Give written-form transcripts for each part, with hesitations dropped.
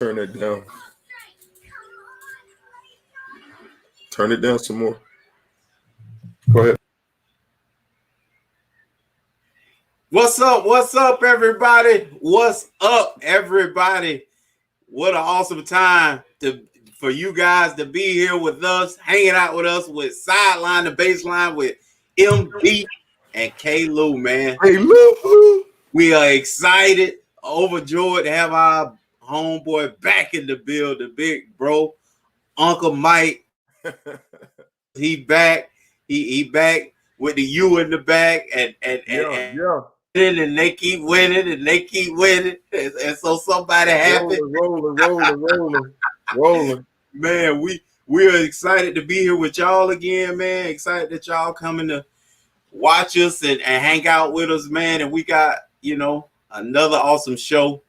Turn it down. Turn it down some more. Go ahead. What's up? What's up, everybody? What's up, everybody? What an awesome time for you guys to be here with us, hanging out with us with Sideline to Baseline with MB and K. Lou, man. Hey, Lou. We are excited, overjoyed to have our homeboy back in the building, big bro, Uncle Mike. He back. He back with the U in the back, and they keep winning, and they keep winning, and so somebody happy. Rolling. Man, we are excited to be here with y'all again, man. Excited that y'all coming to watch us and hang out with us, man. And we got, another awesome show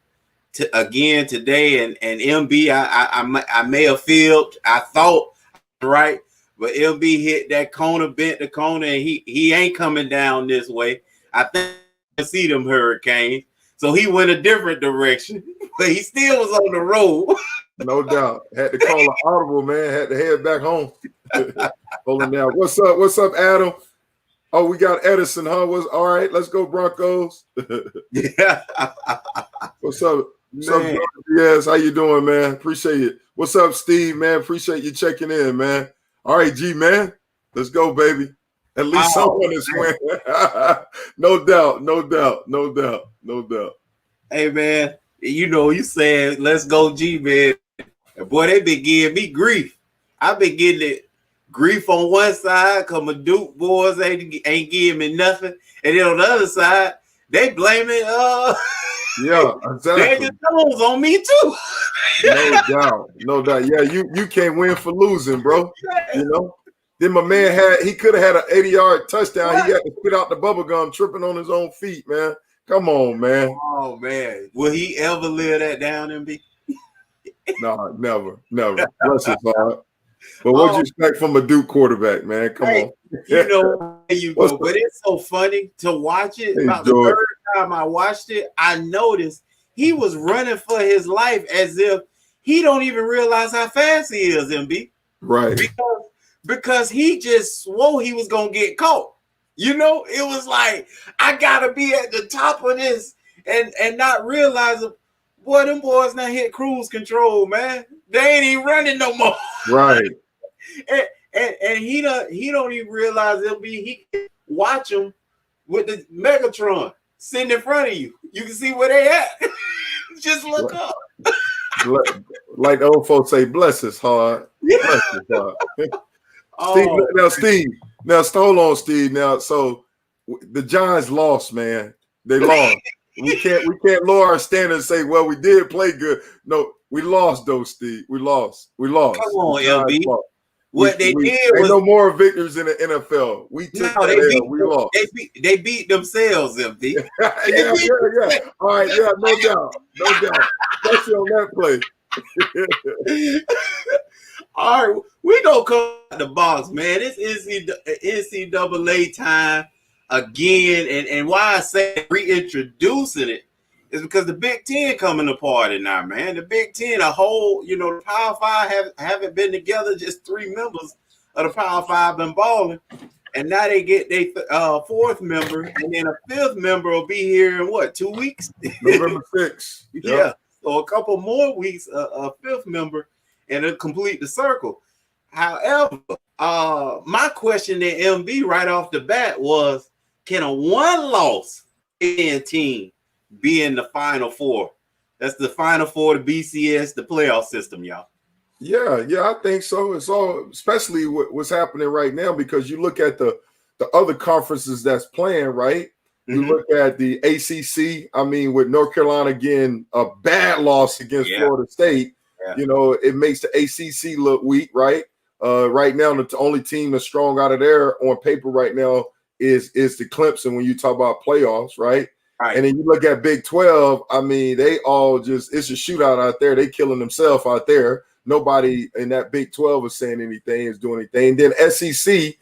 again today. And MB, I may have failed. I thought, right? But MB hit that corner, bent the corner, and he ain't coming down this way. I think I see them hurricanes. So he went a different direction, but he still was on the road. No doubt. Had to call an audible, man. Had to head back home. Holding down. What's up? What's up, Adam? Oh, we got Edison, huh? All right, let's go, Broncos. Yeah. What's up? What's up, yes? How you doing, man? Appreciate it. What's up, Steve, man? Appreciate you checking in, man. All right, G, man. Let's go, baby. At least someone is winning. No doubt. Hey, man, you said, let's go, G, man. Boy, they been giving me grief. I've been getting grief on one side because my Duke boys ain't giving me nothing. And then on the other side, they blaming yeah, exactly. Daniel Jones on me too. No doubt. Yeah, you can't win for losing, bro. Then my man he could have had an 80-yard touchdown. What? He got to spit out the bubble gum, tripping on his own feet, man. Come on, man. Oh, man. Will he ever live that down, MB? No, never. Bless his heart. But what you expect from a Duke quarterback, man? Come on. Where you go. But it's so funny to watch it. About the third time I watched it, I noticed he was running for his life as if he don't even realize how fast he is, MB. Right. Because he just swore he was going to get caught. It was like, I got to be at the top of this and not realizing, boy, them boys now hit cruise control, man. They ain't even running no more. Right. and he don't even realize he can watch them with the Megatron sitting in front of you. You can see where they at. Just look up. Like the old folks say, bless his heart. Bless his heart. Steve. Now, hold on, Steve. Now, so the Giants lost, man. They lost. we can't lower our standards and say, well, we did play good. No, we lost, though, Steve. We lost. Come on, LB. What they did was no more victories in the NFL. We lost. They beat themselves, MB. yeah. All right, yeah, no doubt. Especially on that play. All right, we gonna come out the box, man. It's NCAA time again, and why I say reintroducing it is because the Big Ten coming to party now, man. The Big Ten, the Power Five haven't been together. Just 3 members of the Power Five been balling, and now they get their 4th member, and then a 5th member will be here in 2 weeks? November 6th. Yeah, so a couple more weeks, a 5th member. And it'll complete the circle. However, my question to MB right off the bat was, can a one-loss team be in the Final Four? That's the Final Four, the BCS, the playoff system, y'all. Yeah, I think so. It's all, especially what's happening right now, because you look at the other conferences that's playing, right? You look at the ACC, with North Carolina getting a bad loss against Florida State. Yeah. It makes the ACC look weak, right? Right now, the only team that's strong out of there on paper right now is the Clemson when you talk about playoffs, right? And then you look at Big 12, they all it's a shootout out there. They killing themselves out there. Nobody in that Big 12 is saying anything, is doing anything. And then SEC,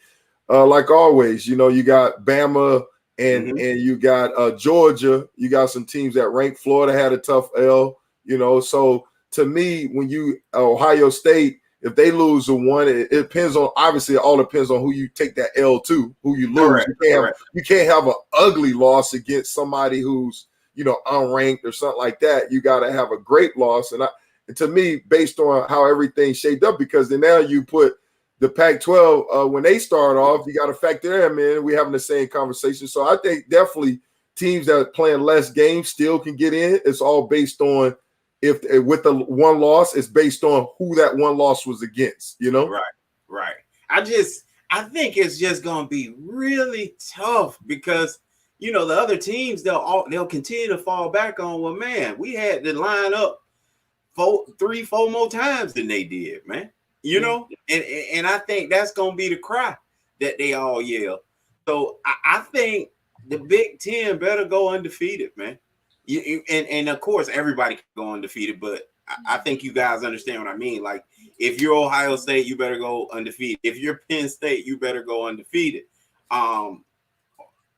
like always, you got Bama and you got Georgia. You got some teams that rank. Florida had a tough L, so to me, when you Ohio State, if they lose a one, it depends on, obviously it all depends on who you take that L to, who you lose. You can't have an ugly loss against somebody who's, unranked or something like that. You got to have a great loss. And to me, based on how everything shaped up, because then now you put the Pac-12 when they start off, you got to factor them in. We're having the same conversation. So I think definitely teams that are playing less games still can get in. It's all based on, if with the one loss, it's based on who that one loss was against, Right. I think it's just going to be really tough because, the other teams, they'll continue to fall back on, well, man, we had to line up 3-4 more times than they did, man. And I think that's going to be the cry that they all yell. So I think the Big Ten better go undefeated, man. And of course, everybody can go undefeated, but I think you guys understand what I mean. Like, if you're Ohio State, you better go undefeated. If you're Penn State, you better go undefeated.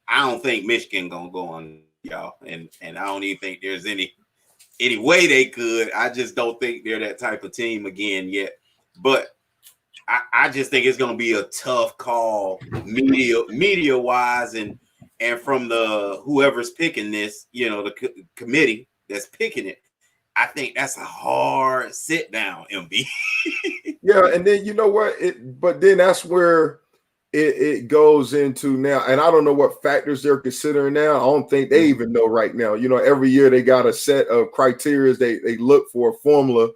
I don't think Michigan gonna go on, y'all, and I don't even think there's any way they could. I just don't think they're that type of team again yet. But I just think it's gonna be a tough call, media wise, and from the whoever's picking this, the committee that's picking it. I think that's a hard sit down, MB. Yeah, and then you know what? But then that's where it goes into now, and I don't know what factors they're considering now. I don't think they even know right now. Every year they got a set of criteria they look for, a formula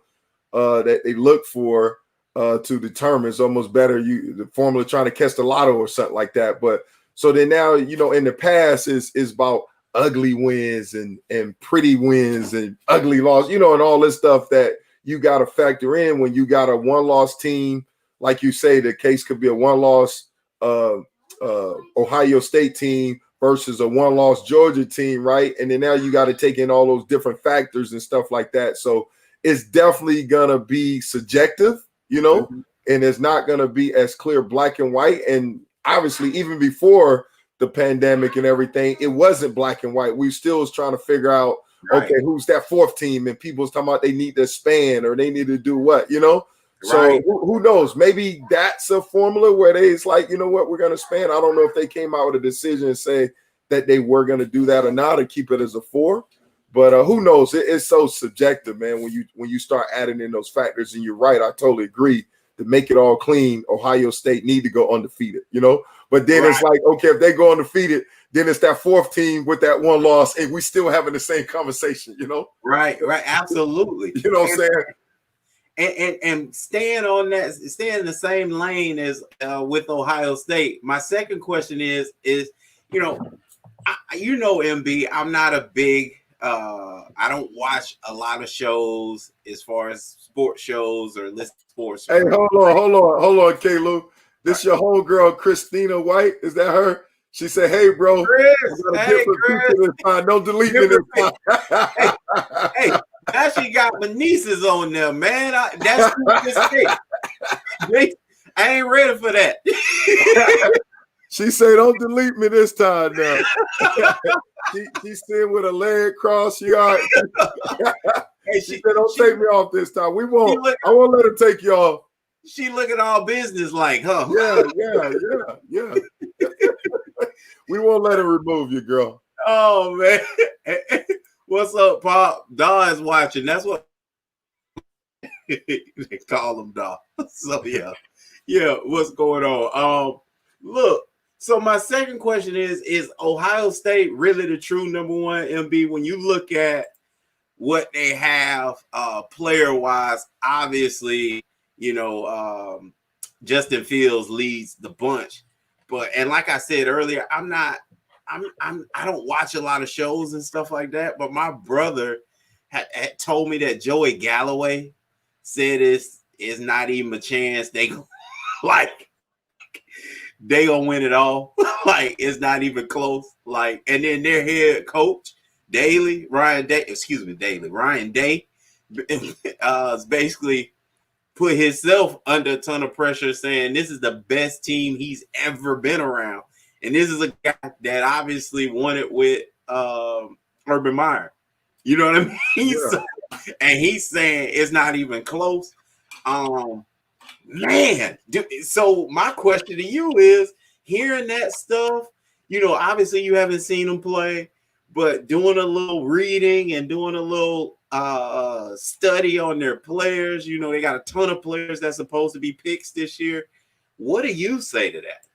that they look for to determine. It's almost better the formula trying to catch the lotto or something like that. But so then now, in the past is about ugly wins and pretty wins and ugly loss, and all this stuff that you got to factor in when you got a one-loss team. Like you say, the case could be a one-loss Ohio State team versus a one-loss Georgia team, right? And then now you got to take in all those different factors and stuff like that. So it's definitely gonna be subjective, and it's not gonna be as clear black and white. And obviously, even before the pandemic and everything, it wasn't black and white. We still was trying to figure out, okay, who's that fourth team? And people was talking about they need to span or they need to do what, So who knows? Maybe that's a formula where it's like, you know what, we're going to span. I don't know if they came out with a decision and say that they were going to do that or not, or keep it as a 4. But who knows? It's so subjective, man, when you start adding in those factors. And you're right, I totally agree. To make it all clean, Ohio State need to go undefeated, But then it's like, okay, if they go undefeated, then it's that fourth team with that one loss, and we still having the same conversation, Right, absolutely. You know what I'm saying? And staying on that, staying in the same lane as with Ohio State. My second question is MB, I'm not a big I don't watch a lot of shows as far as sports shows or listen to sports. Hey, hold on, K-Lou. This your homegirl, Christina White. Is that her? She said, "Hey, bro, Chris, this time. Don't delete me this time." hey, now she got my nieces on there, man. That's I ain't ready for that. She said, "Don't delete me this time now." She's sitting with a leg crossed. She said, "Don't take me off this time. We won't. I won't let her take y'all." She looking all business like, huh? Yeah. We won't let her remove you, girl. Oh man, what's up, Pop? Daw is watching. That's what they call him, Daw. So yeah. What's going on? Look. So my second question is Ohio State really the true number one, MB? When you look at what they have player-wise, obviously, Justin Fields leads the bunch. And like I said earlier, I don't watch a lot of shows and stuff like that, but my brother had told me that Joey Galloway said it's not even a chance they gonna win it all. Like, it's not even close. Like, and then their head coach, Ryan Day, is basically put himself under a ton of pressure, saying this is the best team he's ever been around. And this is a guy that obviously won it with Urban Meyer. You know what I mean? Yeah. and he's saying it's not even close. Man, so my question to you is, hearing that stuff, obviously you haven't seen them play, but doing a little reading and doing a little study on their players, they got a ton of players that's supposed to be picks this year. What do you say to that?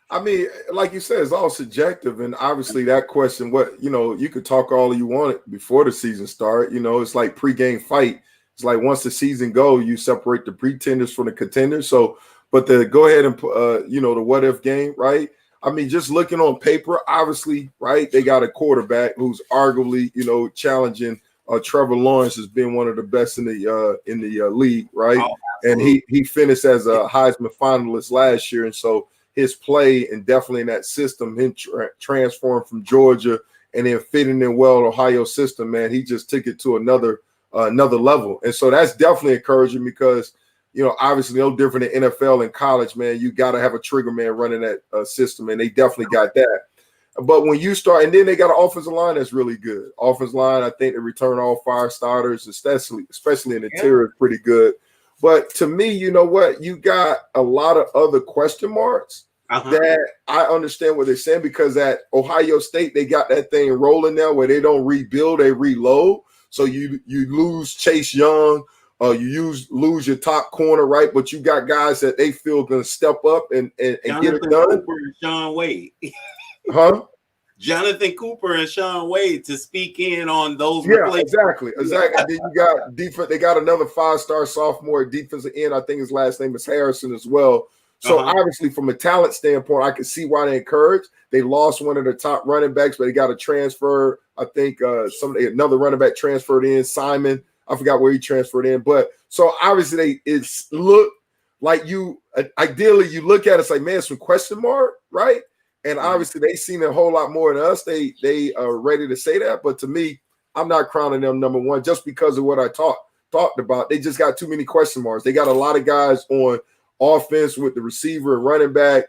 I mean, like you said, it's all subjective, and obviously that question, you could talk all you want before the season start. It's like pregame fight. It's like once the season go, you separate the pretenders from the contenders. So, but to go ahead and the what if game, right? I mean, just looking on paper, obviously, right? They got a quarterback who's arguably, challenging Trevor Lawrence as being one of the best in the league, right? Oh, and he finished as a Heisman finalist last year, and so his play and definitely in that system, him transformed from Georgia and then fitting in well to Ohio system, man, he just took it to another level. And so that's definitely encouraging because, obviously no different than NFL and college, man, you got to have a trigger man running that system, and they definitely got that. But when you start, and then they got an offensive line that's really good. Offensive line, I think they return all 5 starters, especially in the interior, is pretty good. But to me, you know what? You got a lot of other question marks that I understand what they're saying, because at Ohio State, they got that thing rolling now where they don't rebuild, they reload. So you lose Chase Young, you lose your top corner, right? But you got guys that they feel going to step up and get it done. Cooper and Sean Wade. Jonathan Cooper and Sean Wade to speak in on those. Yeah, exactly. And then you got defense. They got another 5-star sophomore defensive end. I think his last name is Harrison as well. So obviously, from a talent standpoint, I can see why they encouraged. They lost one of their top running backs, but they got a transfer. I think another running back transferred in, Simon. I forgot where he transferred in. But so obviously, it's look like ideally you look at it, it's like, man, some question mark, right? And obviously, they seen a whole lot more than us. They are ready to say that. But to me, I'm not crowning them number one just because of what I talked about. They just got too many question marks. They got a lot of guys on offense with the receiver and running back.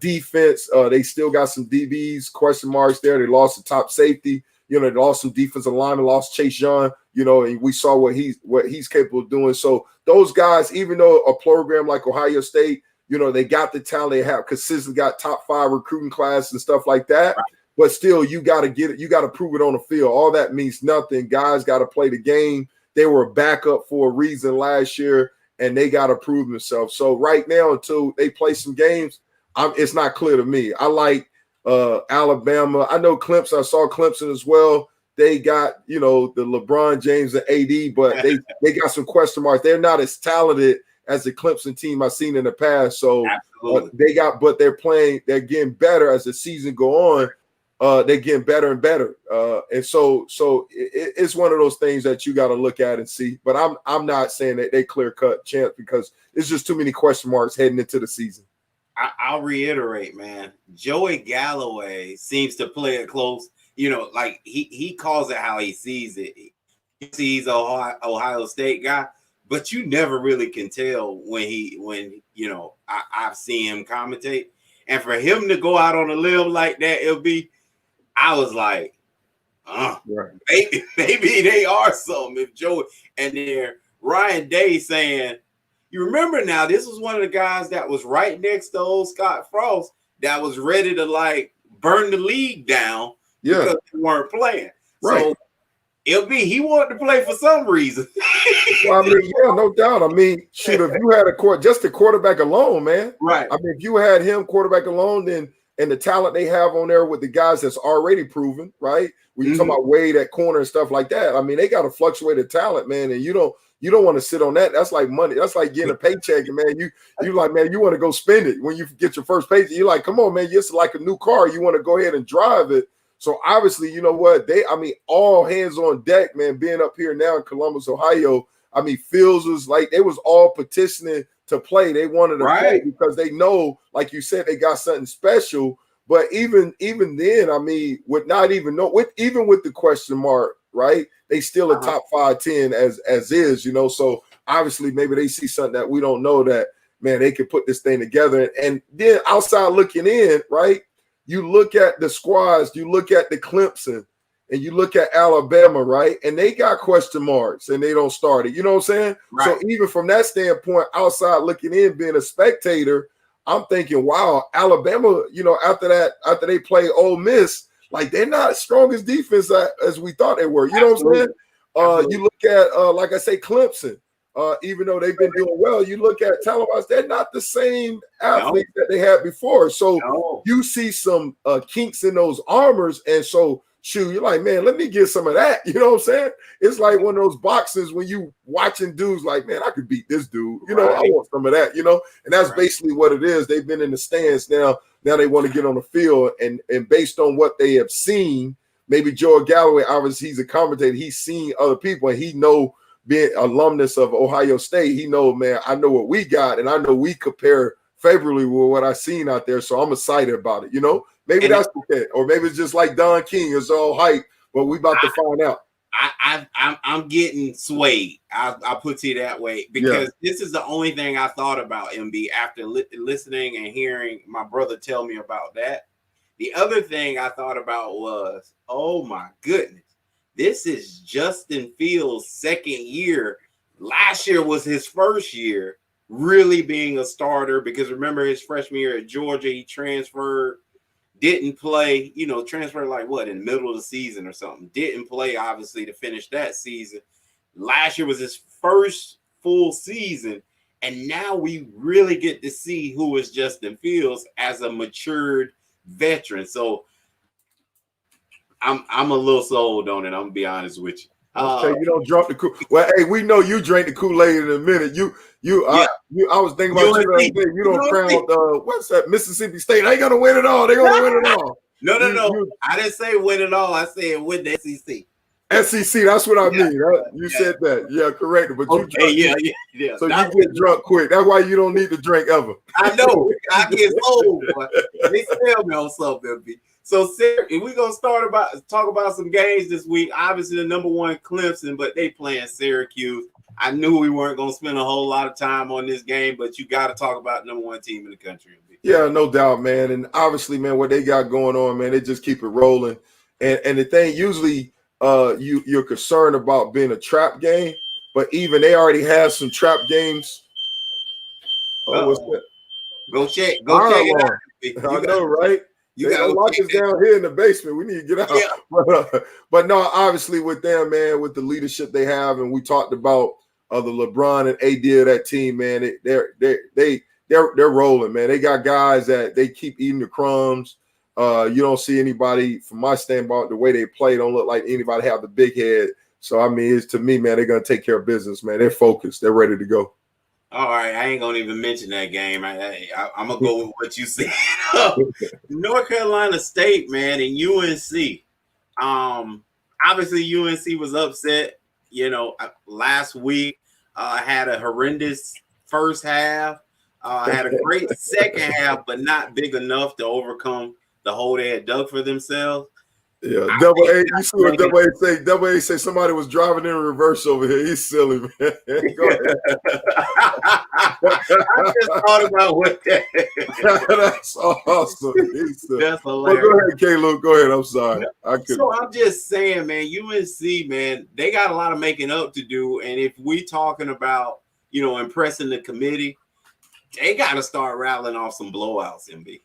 Defense, they still got some DBs, question marks there. They lost the top safety. They lost some defensive linemen, lost Chase Young, and we saw what he's capable of doing. So those guys, even though a program like Ohio State, they got the talent, they have consistently got top 5 recruiting class and stuff like that. Right. But still, you got to get it. You got to prove it on the field. All that means nothing. Guys got to play the game. They were a backup for a reason last year, and they got to prove themselves. So right now, until they play some games, it's not clear to me. I like Alabama. I know Clemson. I saw Clemson as well. They got, the LeBron James and AD, but they got some question marks. They're not as talented as the Clemson team I've seen in the past. So but they're getting better as the season go on. They're getting better and better. And so it's one of those things that you got to look at and see. But I'm not saying that they clear-cut chance, because it's just too many question marks heading into the season. I'll reiterate, man. Joey Galloway seems to play it close. Like he calls it how he sees it. He sees Ohio State guy, but you never really can tell when I've seen him commentate. And for him to go out on a limb like that, I was like, maybe they are something. If Joey and then Ryan Day saying, you remember now, this was one of the guys that was right next to old Scott Frost that was ready to burn the league down because they weren't playing. Right. So he wanted to play for some reason. Well, I mean, no doubt. I mean, shoot, if you had just the quarterback alone, man. Right. I mean, if you had him quarterback alone, then and the talent they have on there with the guys that's already proven, right? When you talk about Wade at corner and stuff like that, I mean, they got to fluctuate the talent, man, and you don't want to sit on that. That's like money. That's like getting a paycheck, and man, you like, man, you want to go spend it when you get your first paycheck. You're like, come on, man, it's like a new car. You want to go ahead and drive it. So obviously, you know what? All hands on deck, man. Being up here now in Columbus, Ohio, I mean, Fields was like, they was all petitioning to play. They wanted to play because they know, like you said, they got something special. But even then, I mean, with the question mark, right? They still a top 5-10 as is, So obviously, maybe they see something that we don't know, that, man, they can put this thing together. And then outside looking in, right? You look at the squads, you look at the Clemson, and you look at Alabama, right, and they got question marks and they don't start it. You know what I'm saying? Right. So even from that standpoint, outside looking in, being a spectator, I'm thinking, wow, Alabama, after they play Ole Miss, like they're not as strong as defense as we thought they were. You know what I'm saying? You look at, like I say, Clemson. Even though they've been doing well, you look at talent-wise, they're not the same athletes that they had before. So you see some kinks in those armors, and so you're like, man, let me get some of that. You know what I'm saying? It's like one of those boxes when you watching dudes like, man, I could beat this dude. I want some of that. And that's basically what it is. They've been in the stands now. Now they want to get on the field, and based on what they have seen, maybe Joe Galloway, obviously he's a commentator. He's seen other people, and he know. Being alumnus of Ohio State, he know, man, I know what we got, and I know we compare favorably with what I seen out there. So I'm excited about it. Maybe that's okay, or maybe it's just like Don King, it's all hype, but we about to find out. I'm getting swayed. I'll put it that way, because this is the only thing I thought about, MB, after listening and hearing my brother tell me about that. The other thing I thought about was, oh my goodness. This is Justin Fields' second year. Last year was his first year really being a starter, because remember his freshman year at Georgia, he transferred, didn't play, transferred like what, in the middle of the season or something. Didn't play, obviously, to finish that season. Last year was his first full season, and now we really get to see who is Justin Fields as a matured veteran. So I'm a little sold on it. I'm gonna be honest with you. Okay, you don't drop the Kool. Well, hey, we know you drank the Kool-Aid in a minute. I was thinking about you. You don't crown what's that? Mississippi State. They gonna win it all. They're gonna win it all. No. I didn't say win it all. I said win the SEC. SEC. That's what I mean. You said that. Yeah, correct. But yeah. So you get drunk quick. That's why you don't need to drink ever. I know. I get old. They tell me on something. So we're gonna talk about some games this week. Obviously, the number one Clemson, but they playing Syracuse. I knew we weren't gonna spend a whole lot of time on this game, but you got to talk about number one team in the country. Yeah, no doubt, man. And obviously, man, what they got going on, man, they just keep it rolling. And the thing, usually, you're concerned about being a trap game, but even they already have some trap games. Oh, what's that? Go check it out. I know, right? You got to lock us down here in the basement. We need to get out. Yeah. But no, obviously with them, man, with the leadership they have, and we talked about the LeBron and AD of that team, man. They're rolling, man. They got guys that they keep eating the crumbs. You don't see anybody, from my standpoint, the way they play, don't look like anybody have the big head. So I mean, to me, man, they're gonna take care of business, man. They're focused. They're ready to go. All right, I ain't gonna even mention that game. I'm gonna go with what you said. North Carolina State, man, and UNC. Obviously UNC was upset. Last week had a horrendous first half. Had a great second half, but not big enough to overcome the hole they had dug for themselves. Yeah, Double A. You see what Double A say? Double A say somebody was driving in reverse over here. He's silly, man. Go ahead. I just thought about what that. That's awesome. That's hilarious. Well, go ahead, Caleb. Go ahead. I'm sorry. So I'm just saying, man, UNC, man, they got a lot of making up to do. And if we talking about, impressing the committee, they got to start rattling off some blowouts, MB.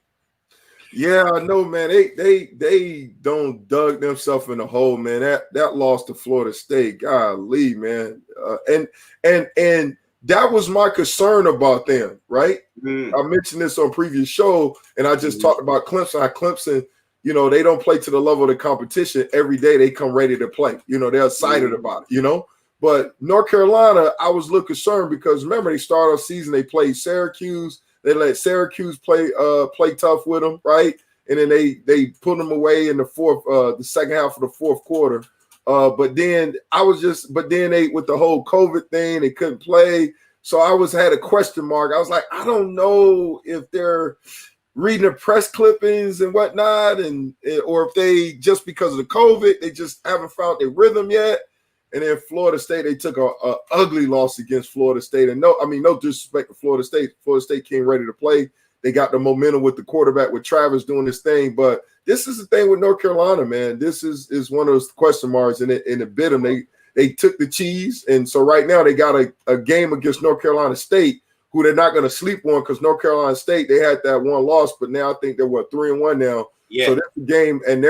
Yeah, I know, man. They don't dug themselves in the hole, man. That loss to Florida State, golly, man. And that was my concern about them, right? I mentioned this on previous show, and I just talked about Clemson. How Clemson, they don't play to the level of the competition. Every day they come ready to play. They're excited about it, But North Carolina, I was a little concerned because remember they started off season, they played Syracuse. They let Syracuse play tough with them, right? And then they put them away in the second half of the fourth quarter. But then they, with the whole COVID thing, they couldn't play. So I had a question mark. I was like, I don't know if they're reading the press clippings and whatnot, or if they, just because of the COVID, they just haven't found their rhythm yet. And then Florida State, they took a ugly loss against Florida State. And no disrespect to Florida State. Florida State came ready to play. They got the momentum with the quarterback with Travis doing this thing. But this is the thing with North Carolina, man. This is one of those question marks in it bit them. They took the cheese, and so right now they got a game against North Carolina State, who they're not going to sleep on because North Carolina State, they had that one loss, but now I think they're 3-1 now. Yeah. So that's the game, and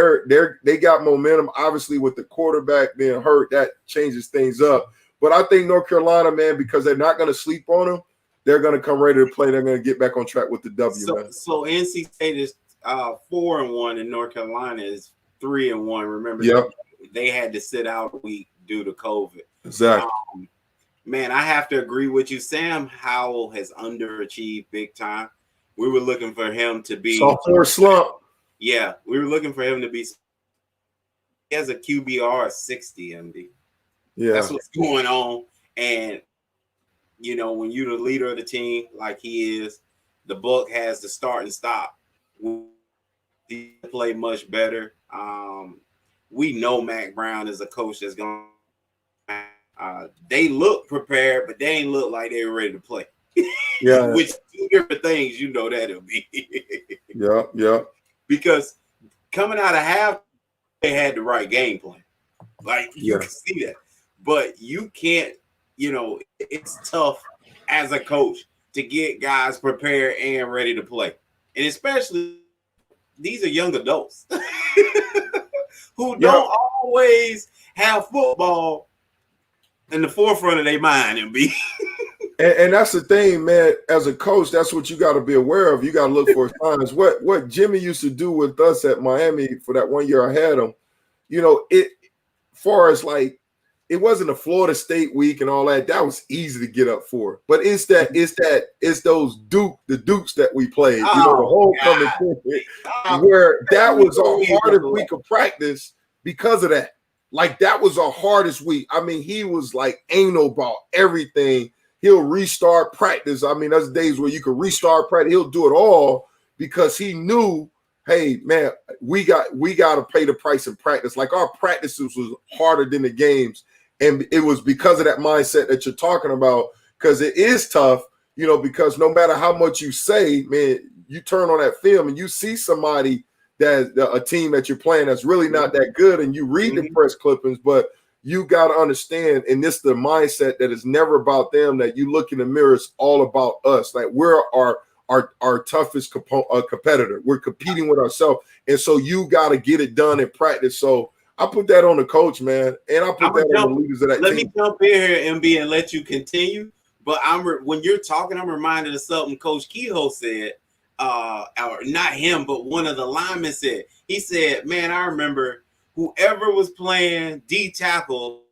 they got momentum. Obviously, with the quarterback being hurt, that changes things up. But I think North Carolina, man, because they're not going to sleep on them, they're going to come ready to play. They're going to get back on track with the W, man. So NC State is 4-1, and North Carolina is 3-1. Remember, they had to sit out a week due to COVID. Exactly. Man, I have to agree with you. Sam Howell has underachieved big time. We were looking for him to be sophomore slump. Yeah, we were looking for him to be. He has a QBR of 60, MD. Yeah, that's what's going on. And you know, when you're the leader of the team, like he is, the book has to start and stop. We play much better. We know Mac Brown is a coach that's going. They look prepared, but they ain't look like they were ready to play. Yeah, which two different things. You know that it'll be. Yeah. Because coming out of half, they had the right game plan. Like you can see that, but you can't. You know, it's tough as a coach to get guys prepared and ready to play, and especially these are young adults who don't always have football in the forefront of their mind and be. And that's the thing, man. As a coach, that's what you got to be aware of. You got to look for signs. What Jimmy used to do with us at Miami for that 1 year I had him, you know, far as like, it wasn't a Florida State week and all that. That was easy to get up for. But it's those Dukes that we played. You know, the homecoming where that was our hardest week of practice because of that. Like that was our hardest week. I mean, he was like anal about everything. He'll restart practice. I mean, there's days where you can restart practice. He'll do it all because he knew, hey, man, we got to pay the price in practice. Like our practices was harder than the games. And it was because of that mindset that you're talking about, because it is tough, you know, because no matter how much you say, man, you turn on that film and you see somebody that a team that you're playing that's really not that good, and you read the press clippings, but you got to understand, and this is the mindset that is never about them, that you look in the mirror, it's all about us. Like we're our toughest competitor. We're competing with ourselves. And so you got to get it done in practice. So I put that on the coach, man, and I put that on the leaders of that team. Let me jump in here, MB, and let you continue. But when you're talking, I'm reminded of something Coach Kehoe said, or not him, but one of the linemen said. He said, man, I remember whoever was playing D tackle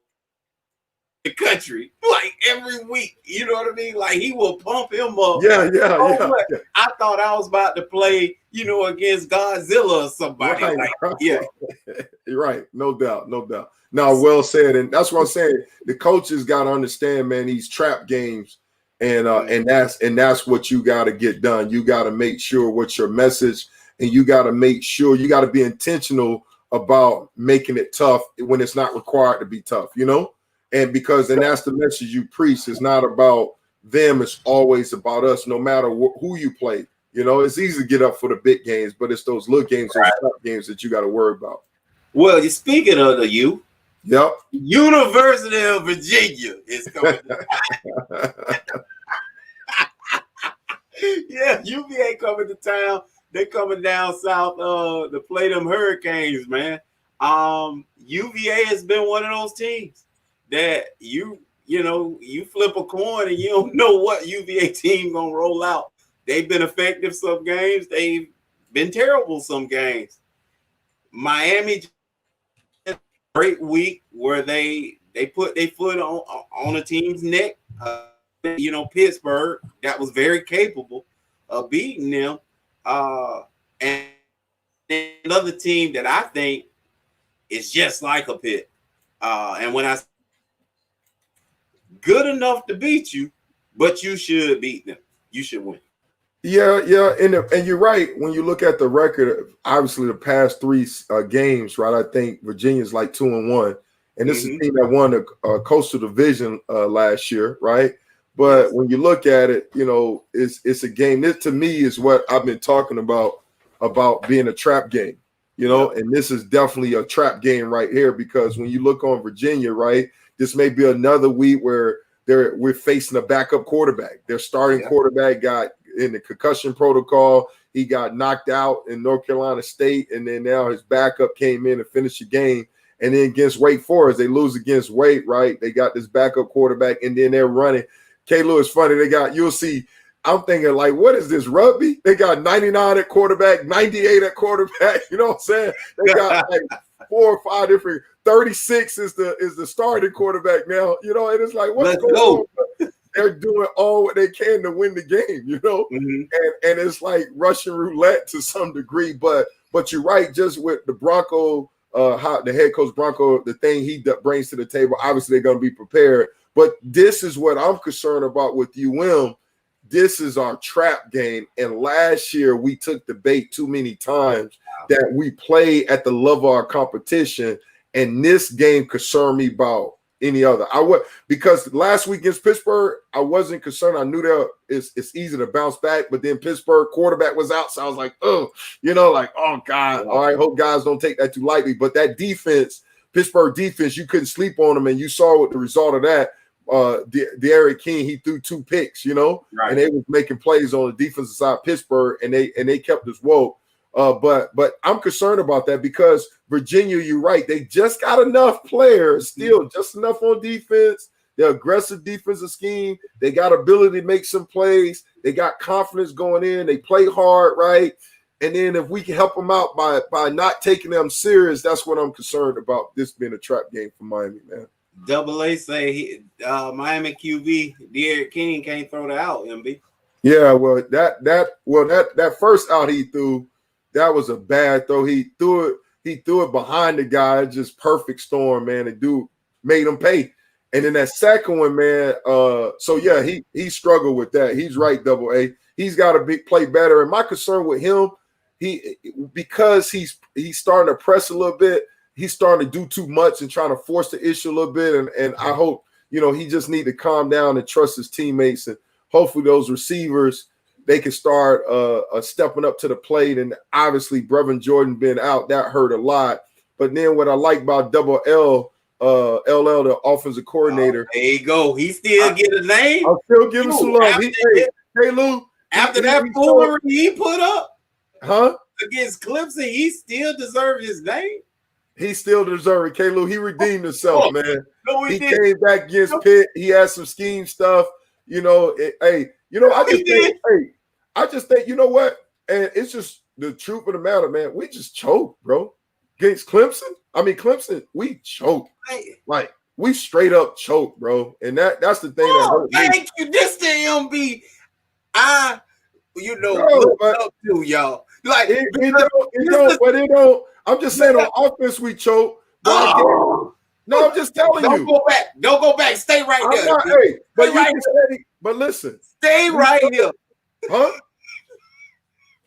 the country, like every week, you know what I mean? Like he will pump him up. Yeah. I thought I was about to play, you know, against Godzilla or somebody. Right. Like, yeah. You're right. No doubt. No, well said. And that's what I'm saying. The coaches got to understand, man, these trap games, and that's what you got to get done. You got to make sure what's your message, and you got to make sure you got to be intentional about making it tough when it's not required to be tough, you know? And that's the message you preach. It's not about them. It's always about us, no matter who you play. You know, it's easy to get up for the big games, but it's those little games, those tough games that you got to worry about. Well, you're speaking of the U. Yep. University of Virginia is coming. Yeah, UVA coming to town. They coming down south to play them Hurricanes, man. UVA has been one of those teams that you flip a coin and you don't know what UVA team gonna roll out. They've been effective some games. They've been terrible some games. Miami, great week where they put their foot on a team's neck. Pittsburgh, that was very capable of beating them. And another team that I think is just like a Pitt. And when I good enough to beat you, but you should beat them. You should win. Yeah, and you're right. When you look at the record, obviously the past three games, right? I think Virginia's like 2-1, and this is a team that won the Coastal Division last year, right? But when you look at it, you know, it's a game. This to me is what I've been talking about being a trap game, you know, and this is definitely a trap game right here, because when you look on Virginia, right, this may be another week where we're facing a backup quarterback. Their starting quarterback got in the concussion protocol. He got knocked out in North Carolina State, and then now his backup came in and finished the game. And then against Wake Forest, they lose against Wake, right? They got this backup quarterback, and then they're running. K-Lou is funny. You'll see, I'm thinking, like, what is this, rugby? They got 99 at quarterback, 98 at quarterback. You know what I'm saying? They got like 4 or 5 different. 36 is the starting quarterback now. You know, and it's like, what's going on? They're doing all what they can to win the game. You know, and it's like Russian roulette to some degree. But you're right. Just with the Bronco, how the head coach Bronco, the thing he brings to the table. Obviously, they're going to be prepared. But this is what I'm concerned about with UM. This is our trap game. And last year, we took the bait too many times that we play at the level of our competition. And this game concerned me about any other. Because last week against Pittsburgh, I wasn't concerned. I knew that it's easy to bounce back. But then Pittsburgh quarterback was out. So I was like, oh, you know, like, oh, God. All right, hope guys don't take that too lightly. But that defense, Pittsburgh defense, you couldn't sleep on them. And you saw what the result of that. Derek King, he threw 2 picks, you know, and they was making plays on the defensive side of Pittsburgh, and they kept us woke. But I'm concerned about that because Virginia, you're right, they just got enough players, still just enough on defense. They're aggressive defensive scheme. They got ability to make some plays. They got confidence going in. They play hard, right? And then if we can help them out by not taking them serious, that's what I'm concerned about. This being a trap game for Miami, man. Double A say Miami QB Derek King can't throw that out, MB. Yeah, well, that first out he threw, that was a bad throw. He threw it behind the guy, just perfect storm, man. The dude made him pay. And then that second one, man. So yeah, he struggled with that. He's right, Double A. He's got to play better. And my concern with him, because he's starting to press a little bit. He's starting to do too much and trying to force the issue a little bit. And I hope, you know, he just need to calm down and trust his teammates. And hopefully those receivers, they can start stepping up to the plate. And obviously Brevin Jordan being out, that hurt a lot. But then what I like about Double L, LL, the offensive coordinator. There you go. He still get a name. I'll still give him some love. Hey, Lou. After that foolery he put up against Clemson, he still deserved his name. He still deserves it, K-Lou. He redeemed himself, man. No, he came back against Pitt. He had some scheme stuff. You know, I just think, you know what? And it's just the truth of the matter, man. We just choked, bro. Against Clemson. I mean, Clemson, we choked. Like, we straight up choked, bro. And that's the thing that hurt me. Thank you. This the MB. Look up to y'all. Like, it don't. I'm just saying on offense we choke. No, I'm just telling you. Don't go back. Stay right there. But listen. Stay right here. Huh?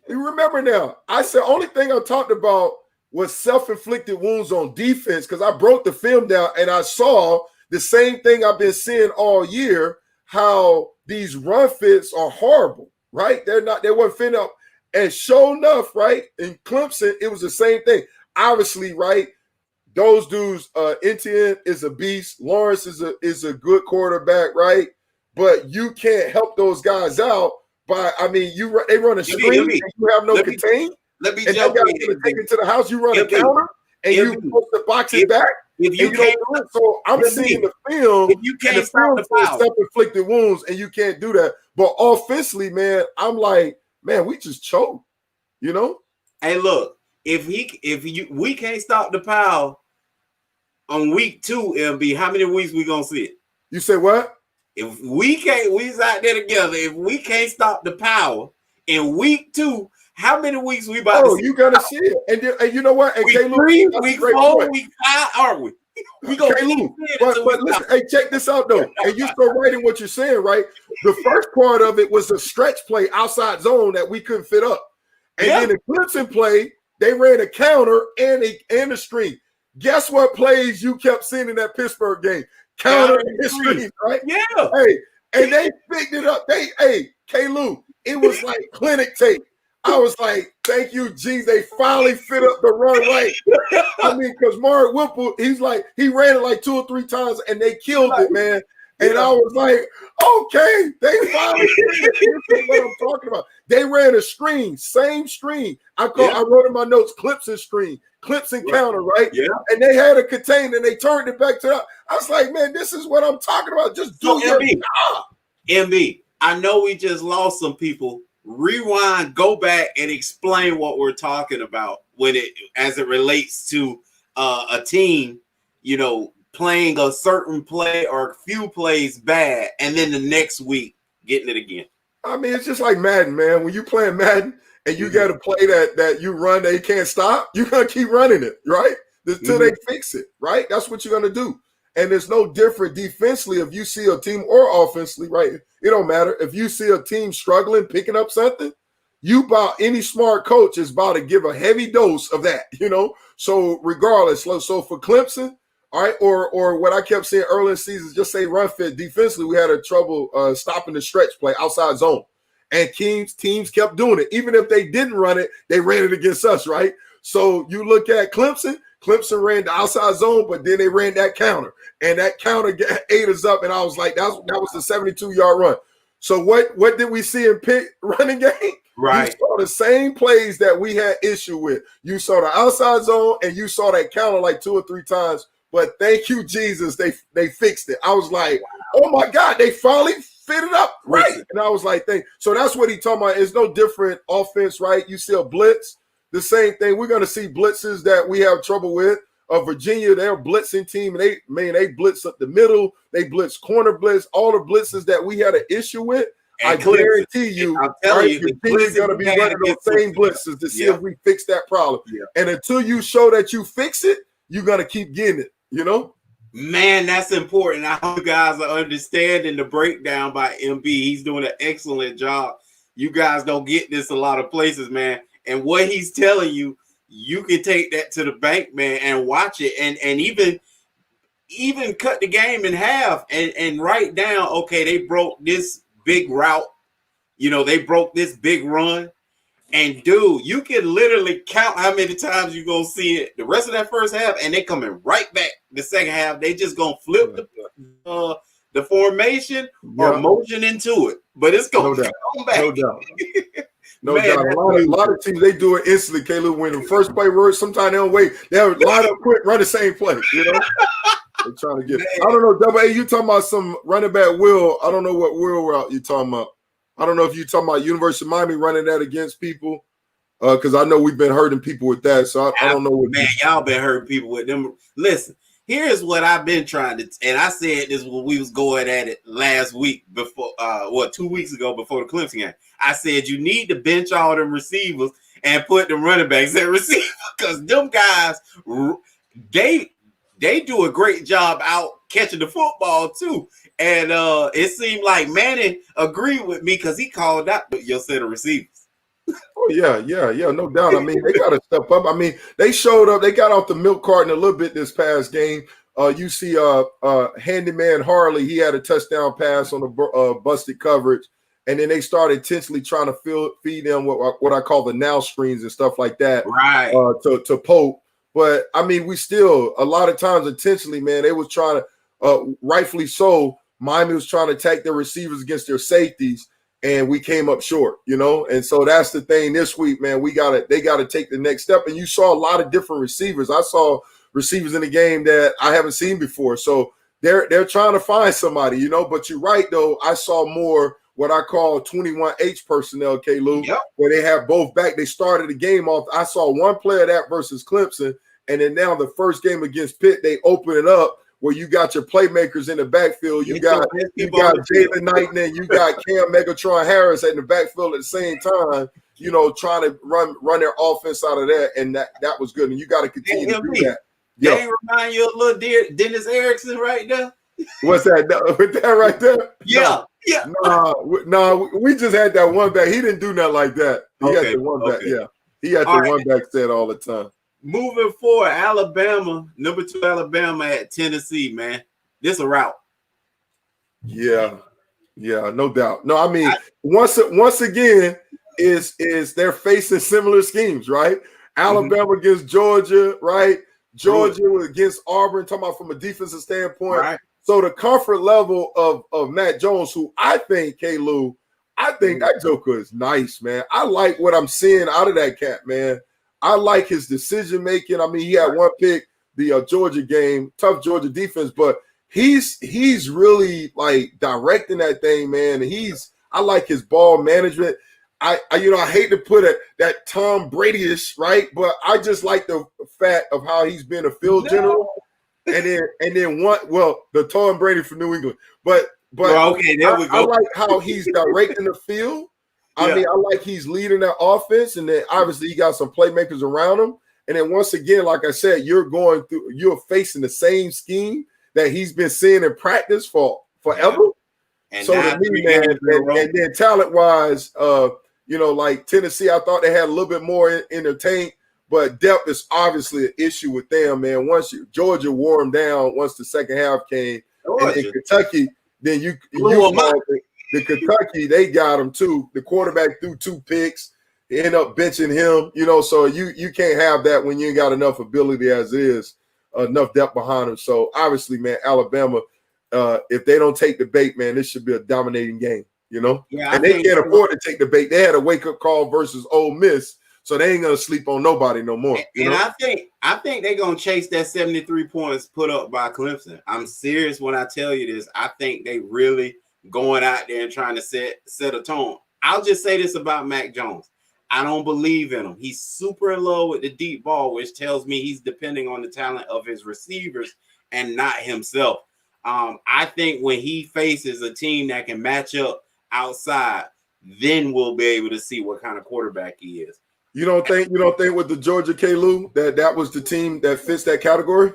You remember now, I said only thing I talked about was self-inflicted wounds on defense because I broke the film down and I saw the same thing I've been seeing all year, how these run fits are horrible, right? They weren't fitting up. And sure enough, right, in Clemson, it was the same thing. Obviously, right, those dudes, Etienne is a beast. Lawrence is a good quarterback, right? But you can't help those guys out by, I mean, they run a screen and you have no contain. Let me and jump in. Take it to the house, you run a counter and you post the box it back. If you can't do it, so I'm seeing the film. If you can't stop the foul, self-inflicted wounds, and you can't do that. But offensively, man, I'm like, man, we just choked, you know. Hey, look, we can't stop the power on week 2, MB. How many weeks we gonna see it? You say what? If we's out there together. If we can't stop the power in week 2, how many weeks we about to see? You gotta see it, and you know what? And week 3, week 4, week 5, are we? We gonna but listen, hey, check this out though. And you start writing what you're saying, right? The first part of it was a stretch play outside zone that we couldn't fit up. And then the Clemson play, they ran a counter and a string. Guess what plays you kept seeing in that Pittsburgh game? Counter and string, right? Yeah. Hey, and they picked it up. K-Lou, it was like clinic tape. I was like, thank you, geez, they finally fit up the run right. I mean, because Mark Whipple, he ran it like 2 or 3 times and they killed it, man. And I was like, okay, they finally did it. This is what I'm talking about. They ran a screen, same screen. I wrote in my notes, Clemson screen, Clemson counter, right? Yeah. And they had a contain and they turned it back to I was like, man, this is what I'm talking about. Just do your job. MB, I know we just lost some people. Rewind, go back and explain what we're talking about as it relates to a team, playing a certain play or a few plays bad, and then the next week getting it again. I mean, it's just like Madden, man. When you playing Madden and you got a play that you run that you can't stop, you're gonna keep running it, right? Until they fix it, right? That's what you're gonna do. And it's no different defensively if you see a team or offensively, right? It don't matter. If you see a team struggling, picking up something, any smart coach is about to give a heavy dose of that, So regardless, so for Clemson, all right, or what I kept saying early in the season, just say run fit. Defensively, we had a trouble stopping the stretch play outside zone. And teams kept doing it. Even if they didn't run it, they ran it against us, right? So you look at Clemson ran the outside zone, but then they ran that counter. And that counter ate us up, and I was like, that was the 72-yard run. So what did we see in Pitt running game? Right. You saw the same plays that we had issue with. You saw the outside zone, and you saw that counter like 2 or 3 times. But thank you, Jesus, they fixed it. I was like, oh, my God, they finally fit it up right. And I was like, so that's what he talking about. It's no different offense, right? You see a blitz, the same thing. We're going to see blitzes that we have trouble with. Virginia, they're a blitzing team, and they blitz up the middle. They blitz corner blitz, all the blitzes that we had an issue with. And I guarantee you, Virginia's going to be running those same blitzes to see if we fix that problem. Yeah. And until you show that you fix it, you're going to keep getting it, Man, that's important. I hope you guys are understanding the breakdown by MB. He's doing an excellent job. You guys don't get this a lot of places, man. And what he's telling you, you can take that to the bank, man, and watch it, and even cut the game in half and write down, okay, they broke this big route, they broke this big run, and dude, you can literally count how many times you're gonna see it the rest of that first half, and they coming right back the second half. They just gonna flip the formation or motion into it, but it's gonna come back. No doubt. No doubt. A lot of teams, they do it instantly, Caleb. When the first play works, sometimes they don't wait. They'll line up quick, run the same play, They're trying to get – I don't know, Double A, you talking about some running back Will. I don't know what Will route you talking about. I don't know if you're talking about University of Miami running that against people because I know we've been hurting people with that. So I don't know what – Man, y'all been hurting people with them. Listen, here's what I've been trying to – and I said this when we was going at it last week before 2 weeks ago before the Clemson game. I said you need to bench all them receivers and put the running backs at receiver because them guys, they do a great job out catching the football too. And it seemed like Manning agreed with me because he called out your set of receivers. Oh, yeah, no doubt. I mean, they got to step up. I mean, they showed up. They got off the milk carton a little bit this past game. You see Handyman Harley, he had a touchdown pass on the busted coverage. And then they started intentionally trying to feed them what I call the now screens and stuff like that, right? To Pope. But I mean, we still a lot of times intentionally, man. They was trying to, rightfully so. Miami was trying to attack their receivers against their safeties, and we came up short, And so that's the thing this week, man. They gotta take the next step. And you saw a lot of different receivers. I saw receivers in the game that I haven't seen before. So they're trying to find somebody, But you're right though. I saw more what I call 21H personnel, K-Lou, where they have both back. They started the game off. I saw one play of that versus Clemson, and then now the first game against Pitt, they open it up where you got your playmakers in the backfield. You got Jalen Knight and you got Cam Megatron Harris in the backfield at the same time, trying to run their offense out of that, and that was good. And you got to continue to do that. They remind you of little Dennis Erickson right there. What's that? With that right there? Yeah. No, we just had that one back. He didn't do nothing like that. He had the one back. Yeah, he had the one back set all the time. Moving forward, Alabama, number 2 Alabama at Tennessee, man. This a route. Yeah. Yeah, no doubt. No, I mean, once again, is they're facing similar schemes, right? Alabama against Georgia, right? Georgia against Auburn, talking about from a defensive standpoint. Right. So the comfort level of Matt Jones, who I think, K-Lou, I think that Joker is nice, man. I like what I'm seeing out of that cat, man. I like his decision making. I mean, he had one pick, the Georgia game, tough Georgia defense, but he's really like directing that thing, man. And I like his ball management. I hate to put that Tom Brady-ish, right? But I just like the fact of how he's been a field general. And then the Tom Brady from New England. But okay, there we go. I like how he's directing the field. I mean, I like he's leading that offense, and then obviously he got some playmakers around him. And then once again, like I said, you're facing the same scheme that he's been seeing in practice for forever. And so to me, man, and then talent-wise, like Tennessee, I thought they had a little bit more in their tank, but depth is obviously an issue with them, man. Georgia wore them down once the second half came, and in Kentucky, then the Kentucky, they got him too. The quarterback threw 2 picks. They end up benching him, so you can't have that when you ain't got enough ability as is, enough depth behind him. So obviously, man, Alabama, if they don't take the bait, man, this should be a dominating game, Yeah, and they can't afford to take the bait. They had a wake-up call versus Ole Miss, so they ain't gonna sleep on nobody no more. And I think they're gonna chase that 73 points put up by Clemson. I'm serious when I tell you this. I think they really going out there and trying to set a tone. I'll just say this about Mac Jones. I don't believe in him. He's super in love with the deep ball, which tells me he's depending on the talent of his receivers and not himself. I think when he faces a team that can match up outside, then we'll be able to see what kind of quarterback he is. You don't think with the Georgia K-Lou that was the team that fits that category?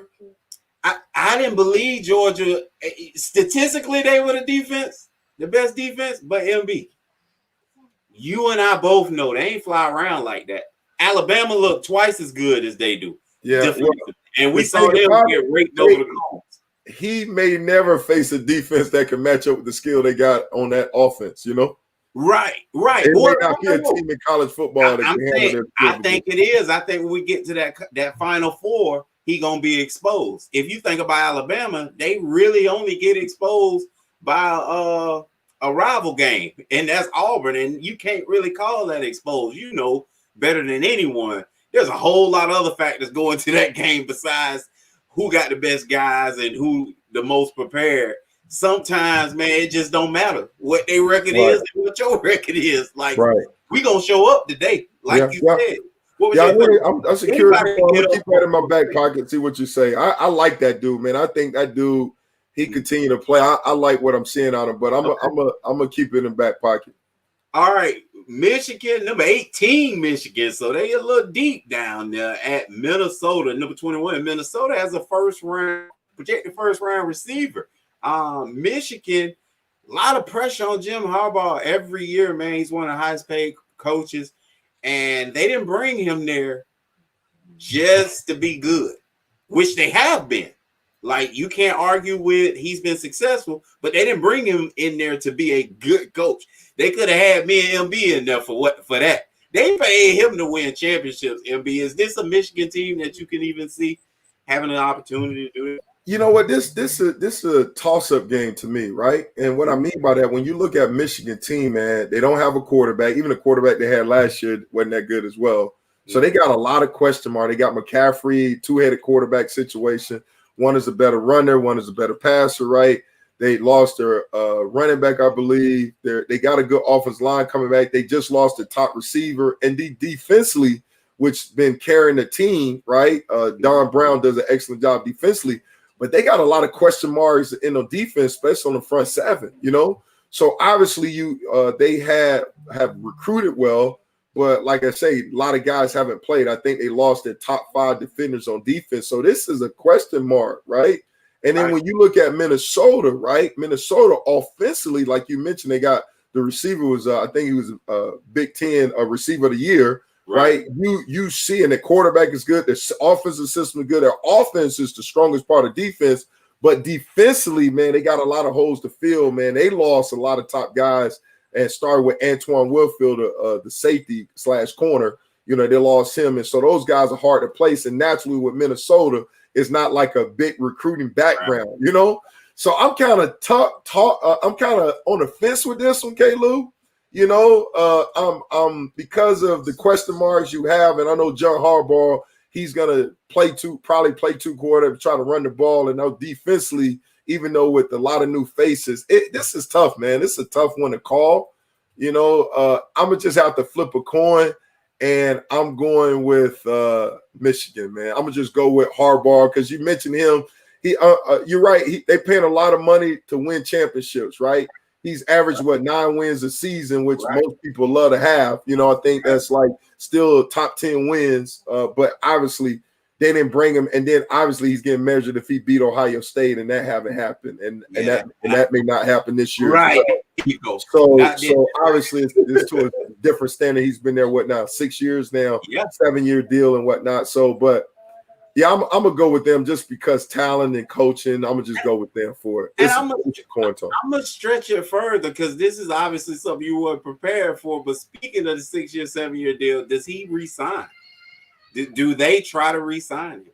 I didn't believe Georgia. Statistically, they were the best defense, but MB. You and I both know they ain't fly around like that. Alabama look twice as good as they do. Yeah. And we saw them get raked over the cones. He may never face a defense that can match up with the skill they got on that offense, Right. It may not be a team in college football that can handle their I think it is. I think when we get to that Final Four, he gonna be exposed. If you think about Alabama, they really only get exposed by a rival game, and that's Auburn, and you can't really call that exposed. Better than anyone. There's a whole lot of other factors go into that game besides who got the best guys and who the most prepared. Sometimes, man, it just don't matter what their record is and what your record is. Like, we gonna show up today, like you said. I'm secure. I'm gonna keep that in my back pocket. See what you say. I like that dude, man. I think that dude, he continue to play. I like what I'm seeing out of him, but I'm gonna keep it in the back pocket. All right, Michigan, number 18, Michigan. So they a little deep down there at Minnesota, number 21. Minnesota has a projected first round receiver. Michigan, a lot of pressure on Jim Harbaugh every year, man. He's one of the highest paid coaches, and they didn't bring him there just to be good, which they have been. Like, you can't argue with he's been successful, but they didn't bring him in there to be a good coach. They could have had me and MB in there for that. They paid him to win championships, MB. Is this a Michigan team that you can even see having an opportunity to do it? You know what? This is a toss-up game to me, right? And what I mean by that, when you look at Michigan team, man, they don't have a quarterback. Even the quarterback they had last year wasn't that good as well. So they got a lot of question mark. They got McCaffrey, two-headed quarterback situation. One is a better runner, one is a better passer, right? They lost their running back, I believe. They got a good offensive line coming back. They just lost their top receiver. And defensively, which been carrying the team, right? Don Brown does an excellent job defensively. But they got a lot of question marks in the defense, especially on the front seven, So obviously they have recruited well, but like I say, a lot of guys haven't played. I think they lost their top 5 defenders on defense. So this is a question mark, right? And then when you look at Minnesota, right? Minnesota offensively, like you mentioned, they got the receiver was I think he was Big Ten receiver of the year. Right. You see, and the quarterback is good. The offensive system is good. Their offense is the strongest part of defense, But defensively, man, they got a lot of holes to fill, man. They lost a lot of top guys and started with Antoine Wilfield, the safety / corner. You know, they lost him. And so those guys are hard to place. And naturally with Minnesota, it's not like a big recruiting background, you know? So I'm kind of I'm kind of on the fence with this one, K-Lou. You know, because of the question marks you have, and I know John Harbaugh, he's gonna probably play two quarter, try to run the ball, and now defensively, even though with a lot of new faces, this is tough, man. This is a tough one to call. You know, I'm gonna just have to flip a coin, and I'm going with Michigan, man. I'm gonna just go with Harbaugh because you mentioned him. You're right. They paying a lot of money to win championships, right? He's averaged 9 wins a season, which most people love to have. You know, I think that's like still top 10 wins. But obviously they didn't bring him, and then obviously he's getting measured if he beat Ohio State, and that haven't happened, and that may not happen this year. Right. So obviously it's to a different standard. He's been there 6 years now, 7-year deal and whatnot. So, but. Yeah, I'm gonna go with them just because talent and coaching. I'm gonna just go with them for it. And I'm gonna stretch it further because this is obviously something you were prepared for. But speaking of the 6-year, 7-year deal, does he resign? Do they try to resign him?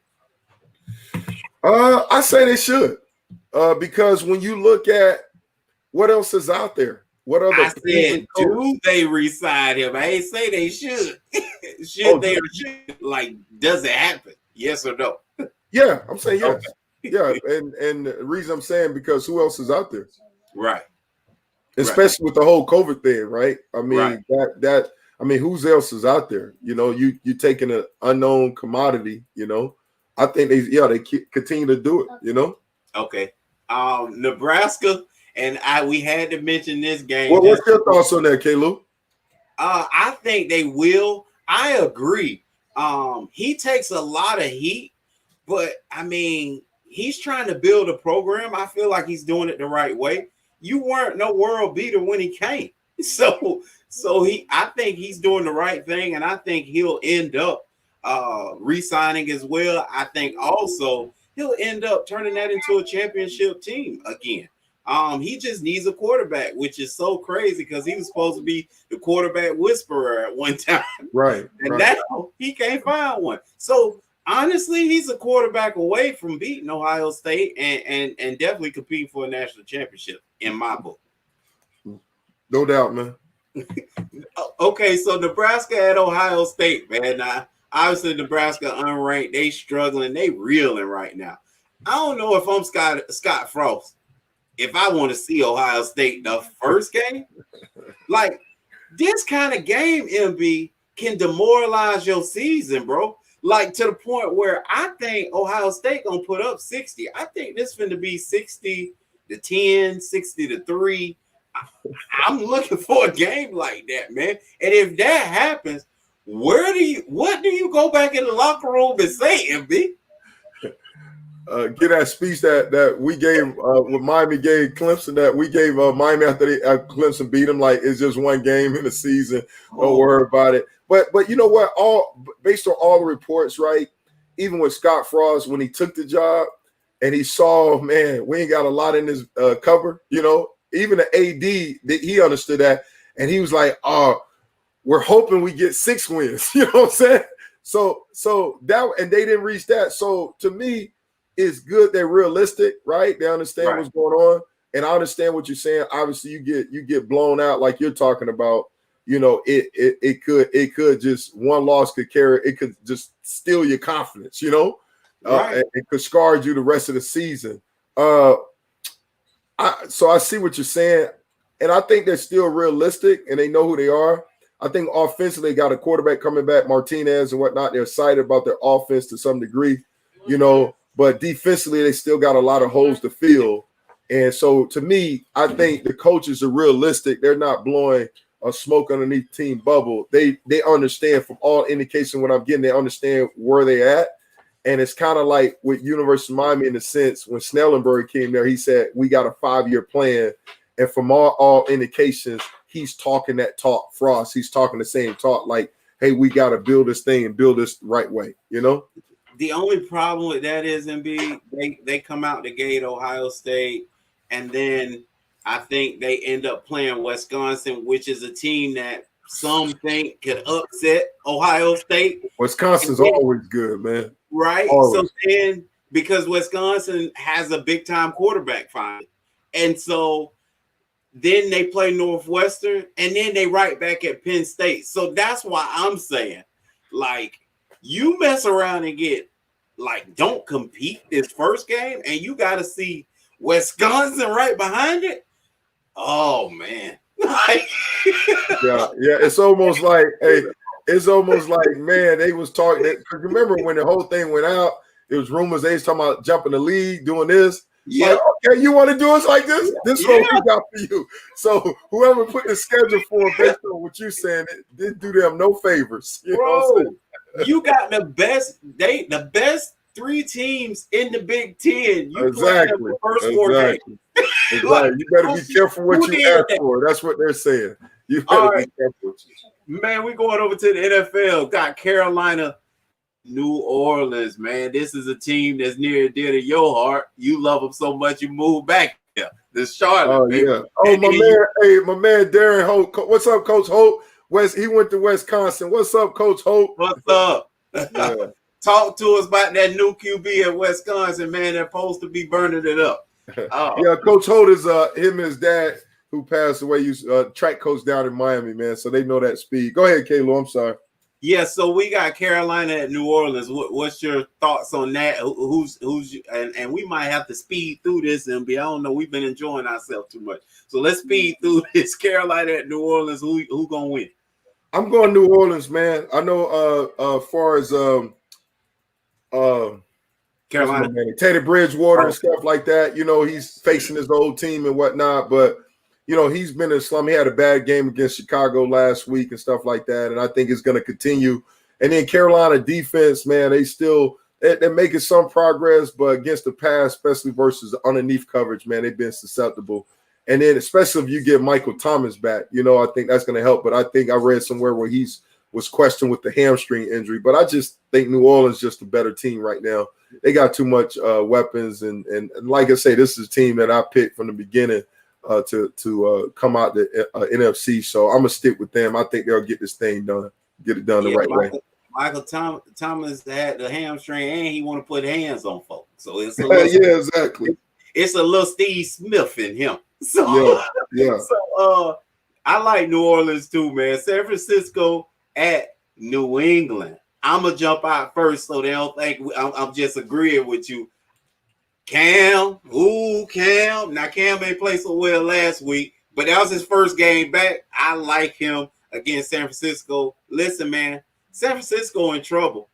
I say they should, because when you look at what else is out there, what other? I said, do they resign him? I ain't say they should. Should they? Or should? Like, does it happen? Yes or no? Yeah, I'm saying yes. Okay. Yeah, and the reason I'm saying because who else is out there? Right. Especially with the whole COVID thing, right? I mean I mean, who else is out there? You know, you taking an unknown commodity. You know, I think they continue to do it. You know. Okay. Nebraska and we had to mention this game. Well, what's your thoughts on that, K-Lou? I think they will. I agree. He takes a lot of heat, but I mean, he's trying to build a program. I feel like he's doing it the right way. You weren't no world beater when he came. So I think he's doing the right thing, and I think he'll end up re-signing as well. I think also he'll end up turning that into a championship team again. He just needs a quarterback, which is so crazy because he was supposed to be the quarterback whisperer at one time. Right. And now he can't find one. So honestly, he's a quarterback away from beating Ohio State and definitely competing for a national championship in my book. No doubt, man. Okay, so Nebraska at Ohio State, man. Now, obviously, Nebraska unranked. They struggling. They reeling right now. I don't know if I'm Scott Frost. If I want to see Ohio State the first game, like this kind of game, MB, can demoralize your season, bro. Like to the point where I think Ohio State gonna put up 60. I think this finna be 60-10, 60-3. I'm looking for a game like that, man. And if that happens, what do you go back in the locker room and say, MB? Get that speech that we gave with Miami gave Clemson, that we gave Miami after Clemson beat them. Like it's just one game in the season. Don't worry about it. But you know what? Based on all the reports, right? Even with Scott Frost, when he took the job and he saw, man, we ain't got a lot in this cover. You know, even the AD, he understood that, and he was like, we're hoping we get 6 wins. You know what I'm saying? So that, and they didn't reach that. So to me, it's good they're realistic, right? They understand what's going on, and I understand what you're saying. Obviously, you get blown out like you're talking about. You know, it could just one loss could just steal your confidence. You know, it could scar you the rest of the season. So I see what you're saying, and I think they're still realistic and they know who they are. I think offensively, they got a quarterback coming back, Martinez and whatnot. They're excited about their offense to some degree, you know. But defensively, they still got a lot of holes to fill. And so, to me, I think the coaches are realistic. They're not blowing a smoke underneath team bubble. They understand from all indication what I'm getting. They understand where they're at. And it's kind of like with University of Miami in the sense when Snellenberg came there, he said, we got a 5-year plan. And from all indications, he's talking that talk. Frost, he's talking the same talk like, hey, we got to build this thing and build this the right way, you know? The only problem with that is, MB, they come out the gate Ohio State, and then I think they end up playing Wisconsin, which is a team that some think could upset Ohio State. Wisconsin's always good, man. Right. Always. So then, because Wisconsin has a big time quarterback finally, and so then they play Northwestern, and then they right back at Penn State. So that's why I'm saying, like, you mess around and get, like, don't compete this first game, and you got to see Wisconsin right behind it. Oh, man. yeah. It's almost like, man, they was talking. Because remember when the whole thing went out, it was rumors they was talking about jumping the league, doing this. Yeah. Like, okay, you want to do us like this? This is what we got for you. So whoever put the schedule for based on what you're saying, it didn't do them no favors. You know what I'm saying? You got the best 3 teams in the Big Ten. You exactly. The first 4 games. Exactly. You better be careful what you ask for. That's what they're saying. You better be careful. Man, we're going over to the NFL. Got Carolina, New Orleans, man. This is a team that's near and dear to your heart. You love them so much, you move back here. This Charlotte. Oh, baby. Yeah. Oh, my man, Darren Hope. What's up, Coach Hope? He went to Wisconsin. What's up, Coach Hope? What's up? Yeah. Talk to us about that new QB at Wisconsin, man. They're supposed to be burning it up. Yeah, Coach Holt is him and his dad who passed away. He's track coach down in Miami, man. So they know that speed. Go ahead, Kayla. I'm sorry. Yeah, so we got Carolina at New Orleans. What's your thoughts on that? Who's and we might have to speed through this, and I don't know. We've been enjoying ourselves too much, so let's speed through this. Carolina at New Orleans. Who gonna win? I'm going New Orleans, man. I know. As far as Carolina, Teddy Bridgewater and stuff like that. You know, he's facing his old team and whatnot, but you know, he's been in a slump. He had a bad game against Chicago last week and stuff like that, and I think it's going to continue. And then Carolina defense, man, they're making some progress, but against the pass, especially versus underneath coverage, man, they've been susceptible. And then especially if you get Michael Thomas back, you know, I think that's going to help. But I think I read somewhere where was questioned with the hamstring injury. But I just think New Orleans is just a better team right now. They got too much weapons, and like I say, this is a team that I picked from the beginning to come out the NFC. So I'm gonna stick with them. I think they'll get this thing done, get it done the right way. Michael Thomas had the hamstring, and he want to put hands on folks. So it's a little, yeah, exactly. It's a little Steve Smith in him. So yeah. So I like New Orleans too, man. San Francisco at New England. I'm gonna jump out first, so they don't think I'm just agreeing with you. Cam. Now Cam ain't played so well last week, but that was his first game back. I like him against San Francisco. Listen, man, San Francisco in trouble.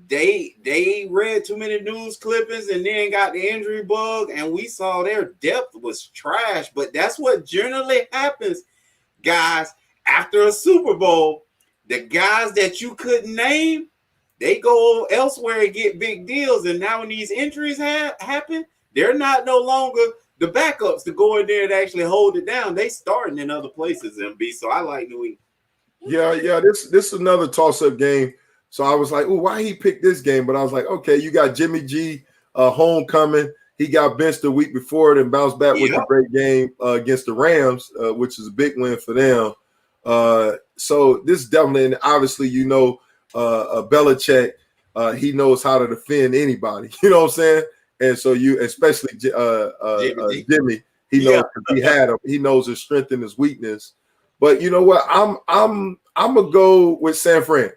They read too many news clippings and then got the injury bug, and we saw their depth was trash. But that's what generally happens, guys. After a Super Bowl, the guys that you couldn't name, they go elsewhere and get big deals. And now when these injuries happen, they're not no longer the backups to go in there and actually hold it down. They starting in other places, MB. So I like New England. Yeah. This is another toss-up game. So I was like, oh, why he picked this game? But I was like, okay, you got Jimmy G, homecoming. He got benched the week before, then bounced back with a great game against the Rams, which is a big win for them. So this definitely, and obviously, you know, Belichick, he knows how to defend anybody. You know what I'm saying? And so especially Jimmy, he knows he had him. He knows his strength and his weakness. But you know what? I'm gonna go with San Fran.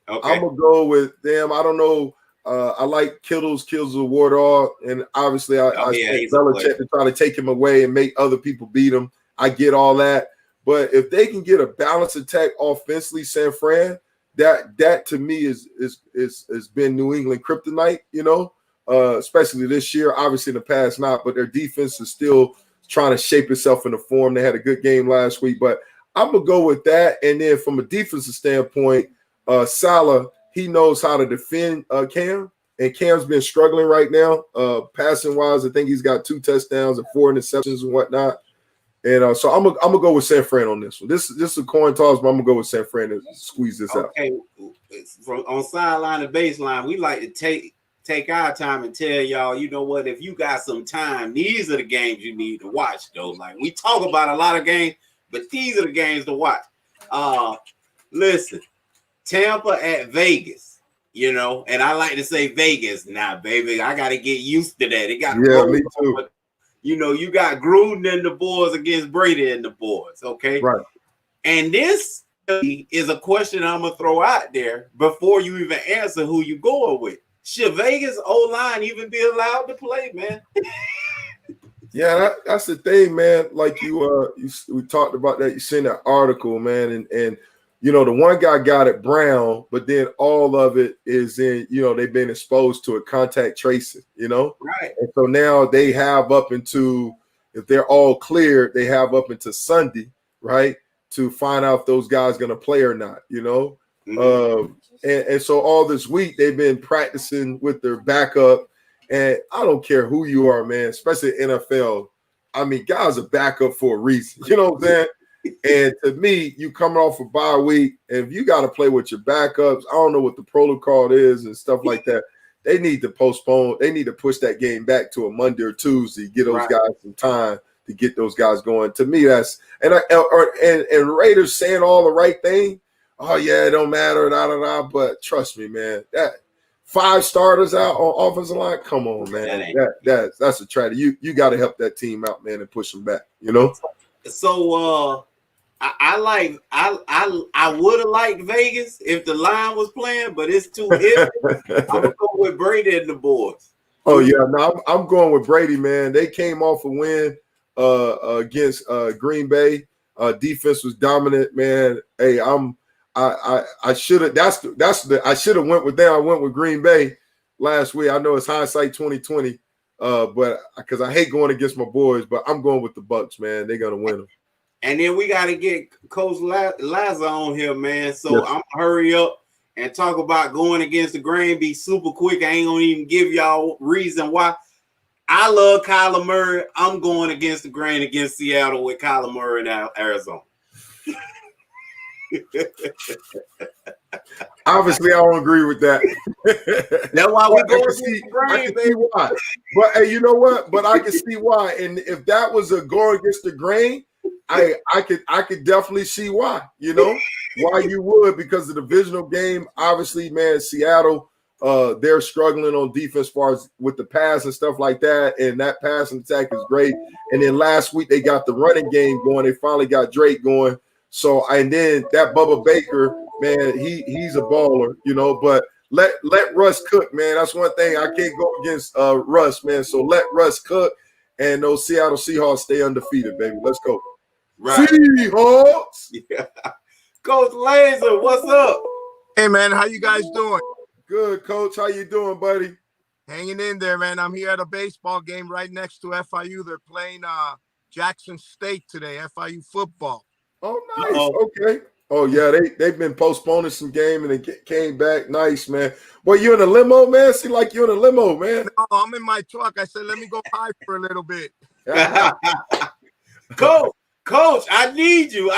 Okay. I'm gonna go with them. I don't know. I like kills the Wardall, and obviously I think Belichick to try to take him away and make other people beat him. I get all that. But if they can get a balanced attack offensively, San Fran, that to me is been New England kryptonite, you know, especially this year. Obviously in the past not, but their defense is still trying to shape itself into form. They had a good game last week, but I'm gonna go with that. And then from a defensive standpoint, Salah, he knows how to defend Cam, and Cam's been struggling right now, passing wise. I think he's got 2 touchdowns and 4 interceptions and whatnot. And so I'm gonna go with San Fran on this one. This is a coin toss, but I'm gonna go with San Fran and squeeze this out. Okay, from on sideline to baseline, we like to take our time and tell y'all, you know what, if you got some time, these are the games you need to watch, though. Like, we talk about a lot of games, but these are the games to watch. Listen, Tampa at Vegas, you know, and I like to say Vegas now, baby. I got to get used to that. It got me too. But, you know, you got Gruden and the boys against Brady and the boys, okay? Right. And this is a question I'm going to throw out there before you even answer who you going with. Should Vegas O-line even be allowed to play, man? Yeah, that's the thing, man. Like we talked about that. You seen that article, man, and you know, the one guy got it Brown, but then all of it is in, you know, they've been exposed to a contact tracing, you know? Right. And so now they have up into, if they're all cleared, they have up into Sunday, right, to find out if those guys going to play or not, you know? Mm-hmm. And so all this week they've been practicing with their backup. And I don't care who you are, man, especially NFL. I mean, guys are backup for a reason. You know what I'm saying? And to me, you coming off a bye week, and if you got to play with your backups, I don't know what the protocol is and stuff like that. They need to postpone. They need to push that game back to a Monday or Tuesday, get those guys some time to get those guys going. To me, that's and Raiders saying all the right thing. Oh yeah, it don't matter, But trust me, man, that 5 starters out on offensive line. Come on, man, that's a tragedy. You got to help that team out, man, and push them back. You know. So I would have liked Vegas if the line was playing, but it's too iffy. I'm gonna go with Brady and the boys. Oh yeah, no, I'm going with Brady, man. They came off a win against Green Bay. Defense was dominant, man. Hey, I should have. I should have went with them. I went with Green Bay last week. I know it's hindsight 2020, but because I hate going against my boys, but I'm going with the Bucks, man. They're gonna win them. And then we got to get Coach Lazar on here, man. So yes. I'm going to hurry up and talk about going against the grain. Be super quick. I ain't going to even give y'all reason why. I love Kyler Murray. I'm going against the grain against Seattle with Kyler Murray in Arizona. Obviously, I don't agree with that. That's why we go against the grain, baby. Why. But hey, you know what? But I can see why. And if that was a go against the grain, I could definitely see why, you know, why you would, because the divisional game, obviously, man, Seattle, they're struggling on defense as far as with the pass and stuff like that. And that passing attack is great. And then last week they got the running game going. They finally got Drake going. So, and then that Bubba Baker, man, he's a baller, you know, but let Russ cook, man. That's one thing. I can't go against Russ, man. So let Russ cook, and those Seattle Seahawks stay undefeated, baby. Let's go. Right. Seahawks. Yeah. Coach Laser, what's up? Hey, man, how you guys doing? Good, Coach. How you doing, buddy? Hanging in there, man. I'm here at a baseball game right next to FIU. They're playing Jackson State today, FIU football. Oh, nice. Okay. Oh, yeah, they've been postponing some game, and they came back. Nice, man. Boy, you in a limo, man? Seem like you're in a limo, man. No, I'm in my truck. I said, let me go hide for a little bit. Coach, I need you,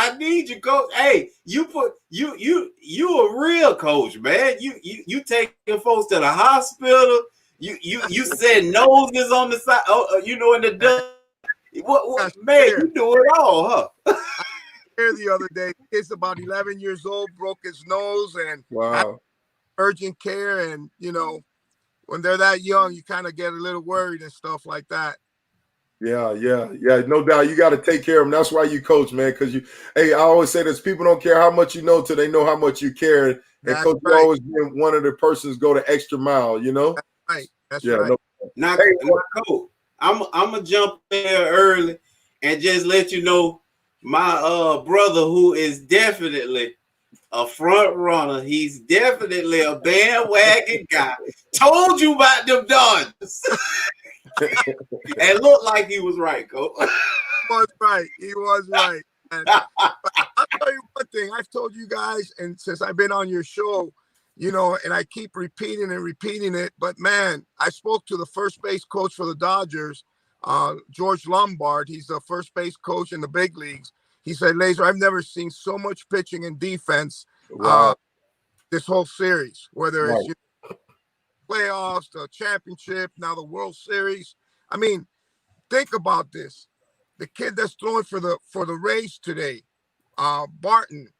Coach. Hey, you a real coach, man. You taking folks to the hospital. You said noses on the side. You know, in the dust. What man? You do it all, huh? Here the other day, kid's about 11 years old, broke his nose, and wow, urgent care. And you know, when they're that young, you kind of get a little worried and stuff like that. Yeah, no doubt. You got to take care of them. That's why you coach, man. Because I always say this: people don't care how much you know till they know how much you care. And Coach, you always been one of the persons go the extra mile. You know. That's right. That's right. No, now, Coach, I'm gonna jump in there early and just let you know my brother, who is definitely a front runner. He's definitely a bandwagon guy. Told you about them Dodgers. And looked like he was right, Coach. He was right. And I'll tell you one thing. I've told you guys, and since I've been on your show, you know, and I keep repeating it. But man, I spoke to the first base coach for the Dodgers, George Lombard. He's the first base coach in the big leagues. He said, Laser, I've never seen so much pitching and defense. Wow. this whole series, whether it's Right. Playoffs, the championship, now the World Series. I mean, think about this. The kid that's throwing for the Rays today, Martin,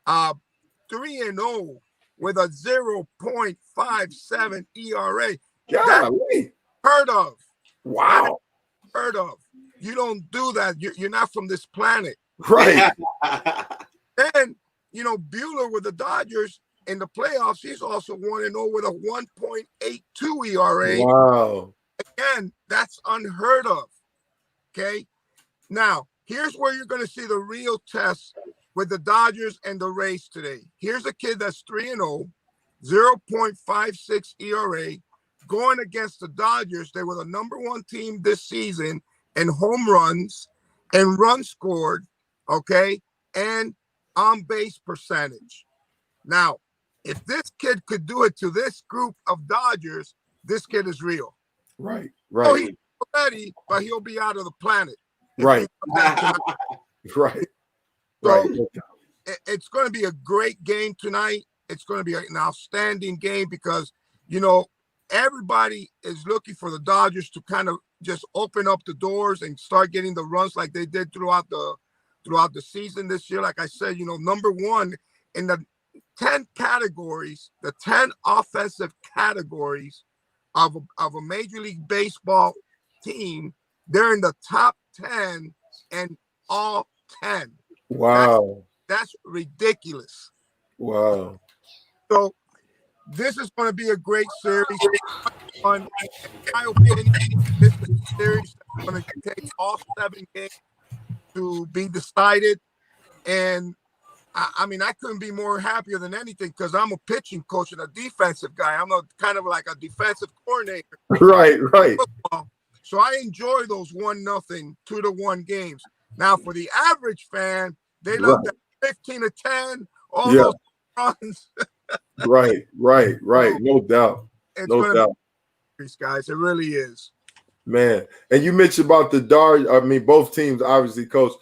3-0 with a 0.57 ERA. That's Golly. heard of. Wow. Heard of. You don't do that. You're not from this planet. Right. And Buehler with the Dodgers in the playoffs, he's also 1-0 with a 1.82 ERA. Wow. Again, that's unheard of. Okay. Now, here's where you're going to see the real test with the Dodgers and the Rays today. Here's a kid that's 3-0, 0.56 ERA, going against the Dodgers. They were the #1 team this season in home runs and runs scored, okay, and on-base percentage. Now, if this kid could do it to this group of Dodgers, this kid is real. Right. Oh, he's ready, but he'll be out of the planet. Right. Right. So it's going to be a great game tonight. It's going to be an outstanding game because, everybody is looking for the Dodgers to kind of just open up the doors and start getting the runs like they did throughout the season this year. Like I said, #1 in the 10 categories, the 10 offensive categories of a Major League Baseball team, they're in the top 10 and all 10. Wow. That's ridiculous. Wow. So this is going to be a great series. In my opinion, this is a series that's going to take all 7 games to be decided. And I mean, I couldn't be more happier than anything because I'm a pitching coach and a defensive guy. I'm kind of like a defensive coordinator. Right. So I enjoy those 1-0, 2-1 games. Now, for the average fan, they love that 15-10, all those runs. Right. No doubt. No doubt. Guys, it really is. Man, and you mentioned about the Dodgers. I mean, both teams, obviously, Coach.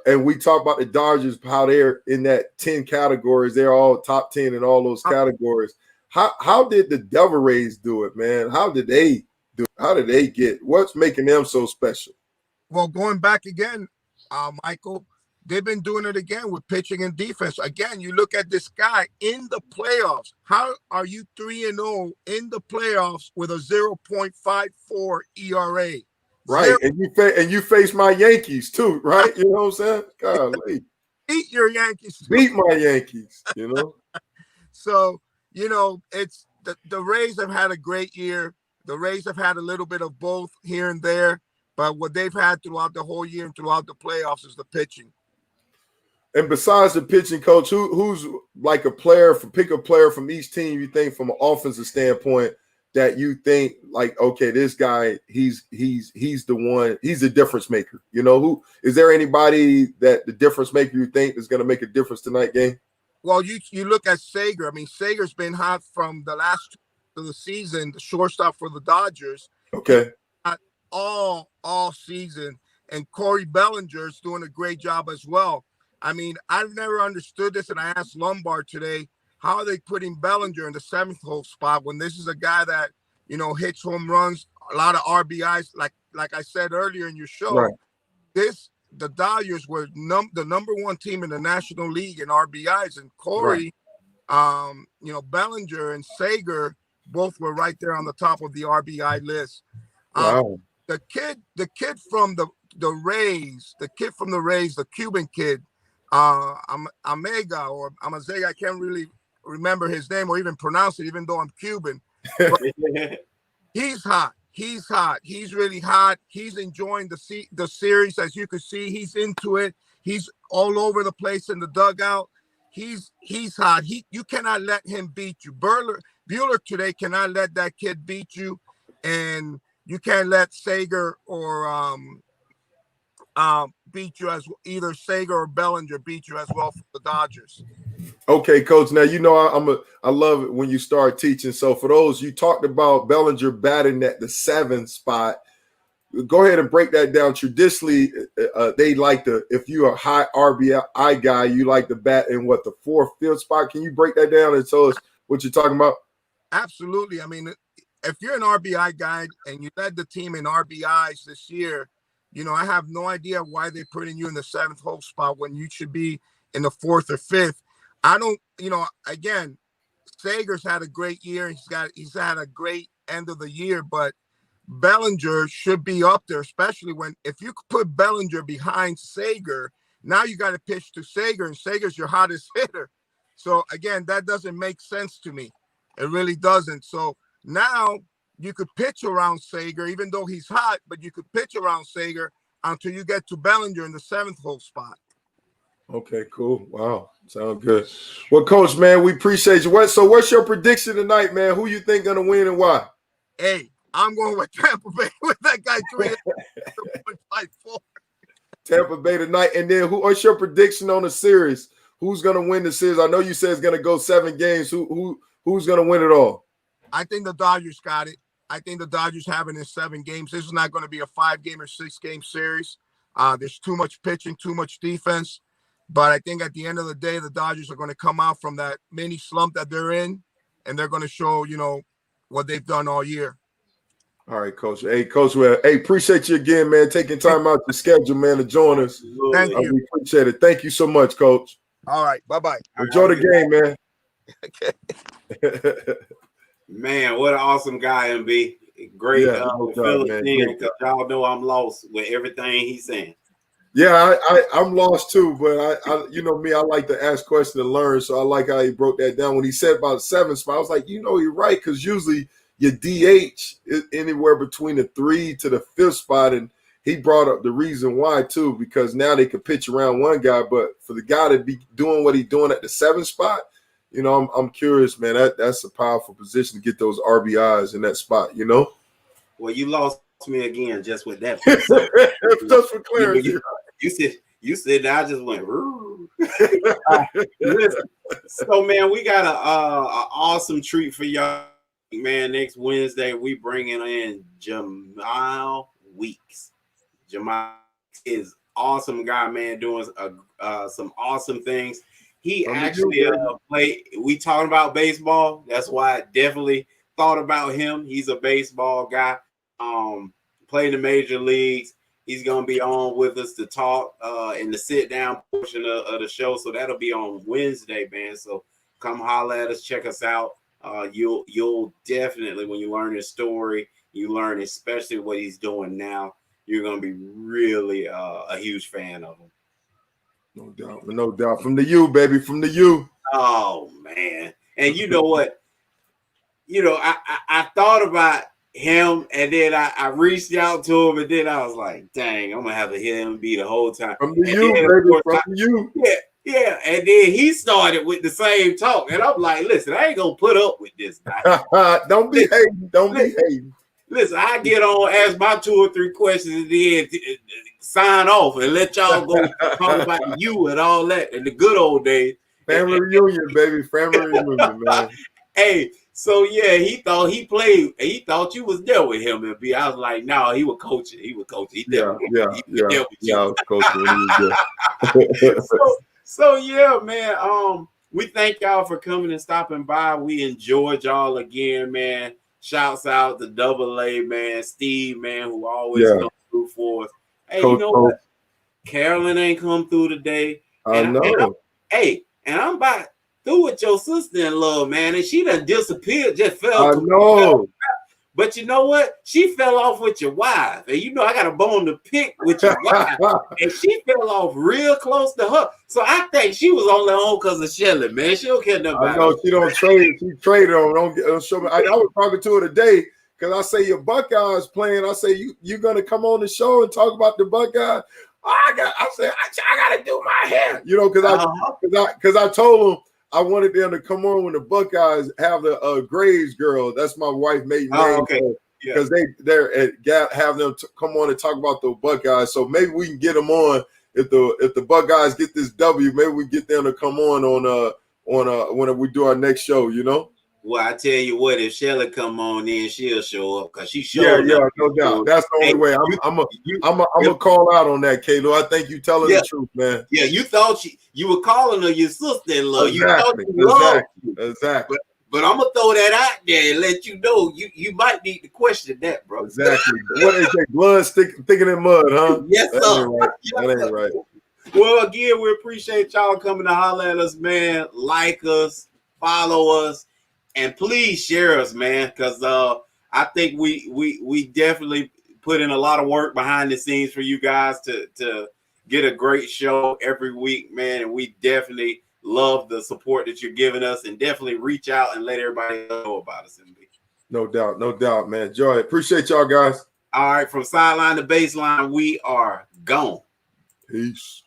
And we talk about the Dodgers, how they're in that 10 categories. They're all top 10 in all those categories. How did the Devil Rays do it, man? How did they do it? How did they get? What's making them so special? Well, going back again, Michael, they've been doing it again with pitching and defense. Again, you look at this guy in the playoffs. How are you 3-0 in the playoffs with a 0.54 ERA? Right, and you face my Yankees too, right? You know what I'm saying? Golly. Beat your Yankees too. Beat my Yankees, So, it's the Rays have had a great year. The Rays have had a little bit of both here and there, but what they've had throughout the whole year and throughout the playoffs is the pitching. And besides the pitching, Coach, who's like pick a player from each team you think from an offensive standpoint that you think like, okay, this guy, he's the one, he's the difference maker. Who is there anybody that the difference maker you think is going to make a difference tonight game? Well, you look at Sager. I mean, Sager's been hot from the last of the season, the shortstop for the Dodgers. Okay. All season. And Corey Bellinger's doing a great job as well. I mean, I've never understood this, and I asked Lombard today, how are they putting Bellinger in the 7th hole spot when this is a guy that, hits home runs, a lot of RBIs, like I said earlier in your show. Right. The Dodgers were the #1 team in the National League in RBIs, and Corey, Bellinger and Sager both were right there on the top of the RBI list. Wow. The kid from the Rays, the Cuban kid, Amega or Amazega, I can't really remember his name or even pronounce it, even though I'm Cuban. But he's hot. He's really hot. He's enjoying the series, as you can see. He's into it. He's all over the place in the dugout. He's hot. You cannot let him beat you. Buehler today cannot let that kid beat you, and you can't let Sager or beat you as either Sager or Bellinger beat you as well for the Dodgers. Okay, Coach. Now I love it when you start teaching. So for those, you talked about Bellinger batting at the 7th spot. go ahead and break that down. Traditionally, they like if you're a high RBI guy, you like to bat in the 4th, 5th spot. Can you break that down and tell us what you're talking about? Absolutely. I mean, if you're an RBI guy and you led the team in RBIs this year, I have no idea why they're putting you in the 7th hole spot when you should be in the 4th or 5th. I don't, again, Sager's had a great year. He's had a great end of the year, but Bellinger should be up there, especially if you put Bellinger behind Sager, now you got to pitch to Sager, and Sager's your hottest hitter. So again, that doesn't make sense to me. It really doesn't. So now you could pitch around Sager, even though he's hot, but you could pitch around Sager until you get to Bellinger in the 7th hole spot. Okay, cool. Wow. Sound good. Well, Coach, man, we appreciate you. So what's your prediction tonight, man? Who you think going to win and why? Hey, I'm going with Tampa Bay with that guy 3.54. Tampa Bay tonight. And then what's your prediction on the series? Who's going to win the series? I know you said it's going to go 7 games. Who's going to win it all? I think the Dodgers got it. I think the Dodgers have it in 7 games. This is not going to be a 5-game or 6-game series. There's too much pitching, too much defense. But I think at the end of the day, the Dodgers are going to come out from that mini slump that they're in, and they're going to show, what they've done all year. All right, Coach. Hey, Coach, appreciate you again, man, taking time out your schedule, man, to join us. Thank you. We appreciate it. Thank you so much, Coach. All right. Bye-bye. Enjoy the game, man. Okay. Man, what an awesome guy, MB. Great because y'all know I'm lost with everything he's saying. Yeah, I'm lost too, but I me, I like to ask questions and learn. So I like how he broke that down. When he said about 7 spot, I was like, you're right, because usually your DH is anywhere between the 3 to the 5th spot, and he brought up the reason why too, because now they could pitch around one guy, but for the guy to be doing what he's doing at the 7th spot, I'm curious, man. That's a powerful position to get those RBIs in that spot, Well, you lost me again just with that. Just for clarity. You said that I just went. So, man, we got a awesome treat for y'all, man. Next Wednesday, we bringing in Jamal Weeks. Jamal is awesome guy, man, doing some awesome things. He actually played. We talking about baseball. That's why I definitely thought about him. He's a baseball guy. Played in the major leagues. He's gonna be on with us to talk in the sit down portion of the show. So that'll be on Wednesday, man. So come holler at us, check us out. You'll definitely, when you learn his story, you learn especially what he's doing now. You're gonna be really a huge fan of him. No doubt. From the U, baby, from the U. Oh man, and you know what? I thought about him, and then I reached out to him, and then I was like, dang, I'm gonna have to hear him be the whole time. From the U, baby, from the U. Yeah. And then he started with the same talk, and I'm like, listen, I ain't gonna put up with this guy. Don't be hating. Don't be hating. Listen, I get on, ask my 2 or 3 questions, and then sign off and let y'all go talk about you and all that in the good old days. Family reunion, baby. Family reunion, man. Hey, so yeah, he thought he played. He thought you was there with him. And I was like, no, he was coaching. He was coaching. Yeah, I was coaching. So yeah, man. We thank y'all for coming and stopping by. We enjoyed y'all again, man. Shouts out to Double A, man. Steve, man, who always comes through for us. Hey, Coach, you know what? Carolyn ain't come through today. I know. And I'm about through with your sister-in-law, man, and she done disappeared, just fell. I know. But you know what? She fell off with your wife. And I got a bone to pick with your wife. And she fell off real close to her. So I think she was only on because of Shelly, man. She don't care nothing about I know she don't trade. She traded on. Don't show me. I was talking to her today because I say your Buckeyes playing. I say you gonna come on the show and talk about the Buckeyes. I gotta do my hair. Because I told them I wanted them to come on when the Buckeyes have the Graves girl. That's my wife maiden name. Okay. Because they're have them come on and talk about the Buckeyes. So maybe we can get them on if the Buckeyes get this W. Maybe we get them to come on when we do our next show. Well, I tell you what, if Shelly come on in, she'll show up because she Yeah, showed up. no doubt. That's the only Hey, way. I'm a call out on that, Kalo. I think you telling the truth, man. Yeah, you thought you were calling her your sister-in-law. Exactly, You thought you loved you. exactly. But I'm gonna throw that out there and let you know you might need to question that, bro. Exactly. What they say, blood thicker than mud, huh? Yes, sir. That ain't right. That ain't right. Well, again, we appreciate y'all coming to holler at us, man. Like us, follow us, and please share us, man, because I think we definitely put in a lot of work behind the scenes for you guys to get a great show every week, man. And we definitely love the support that you're giving us, and definitely reach out and let everybody know about us. No doubt, man. Joy, appreciate y'all guys. All right, from sideline to baseline, we are gone. Peace.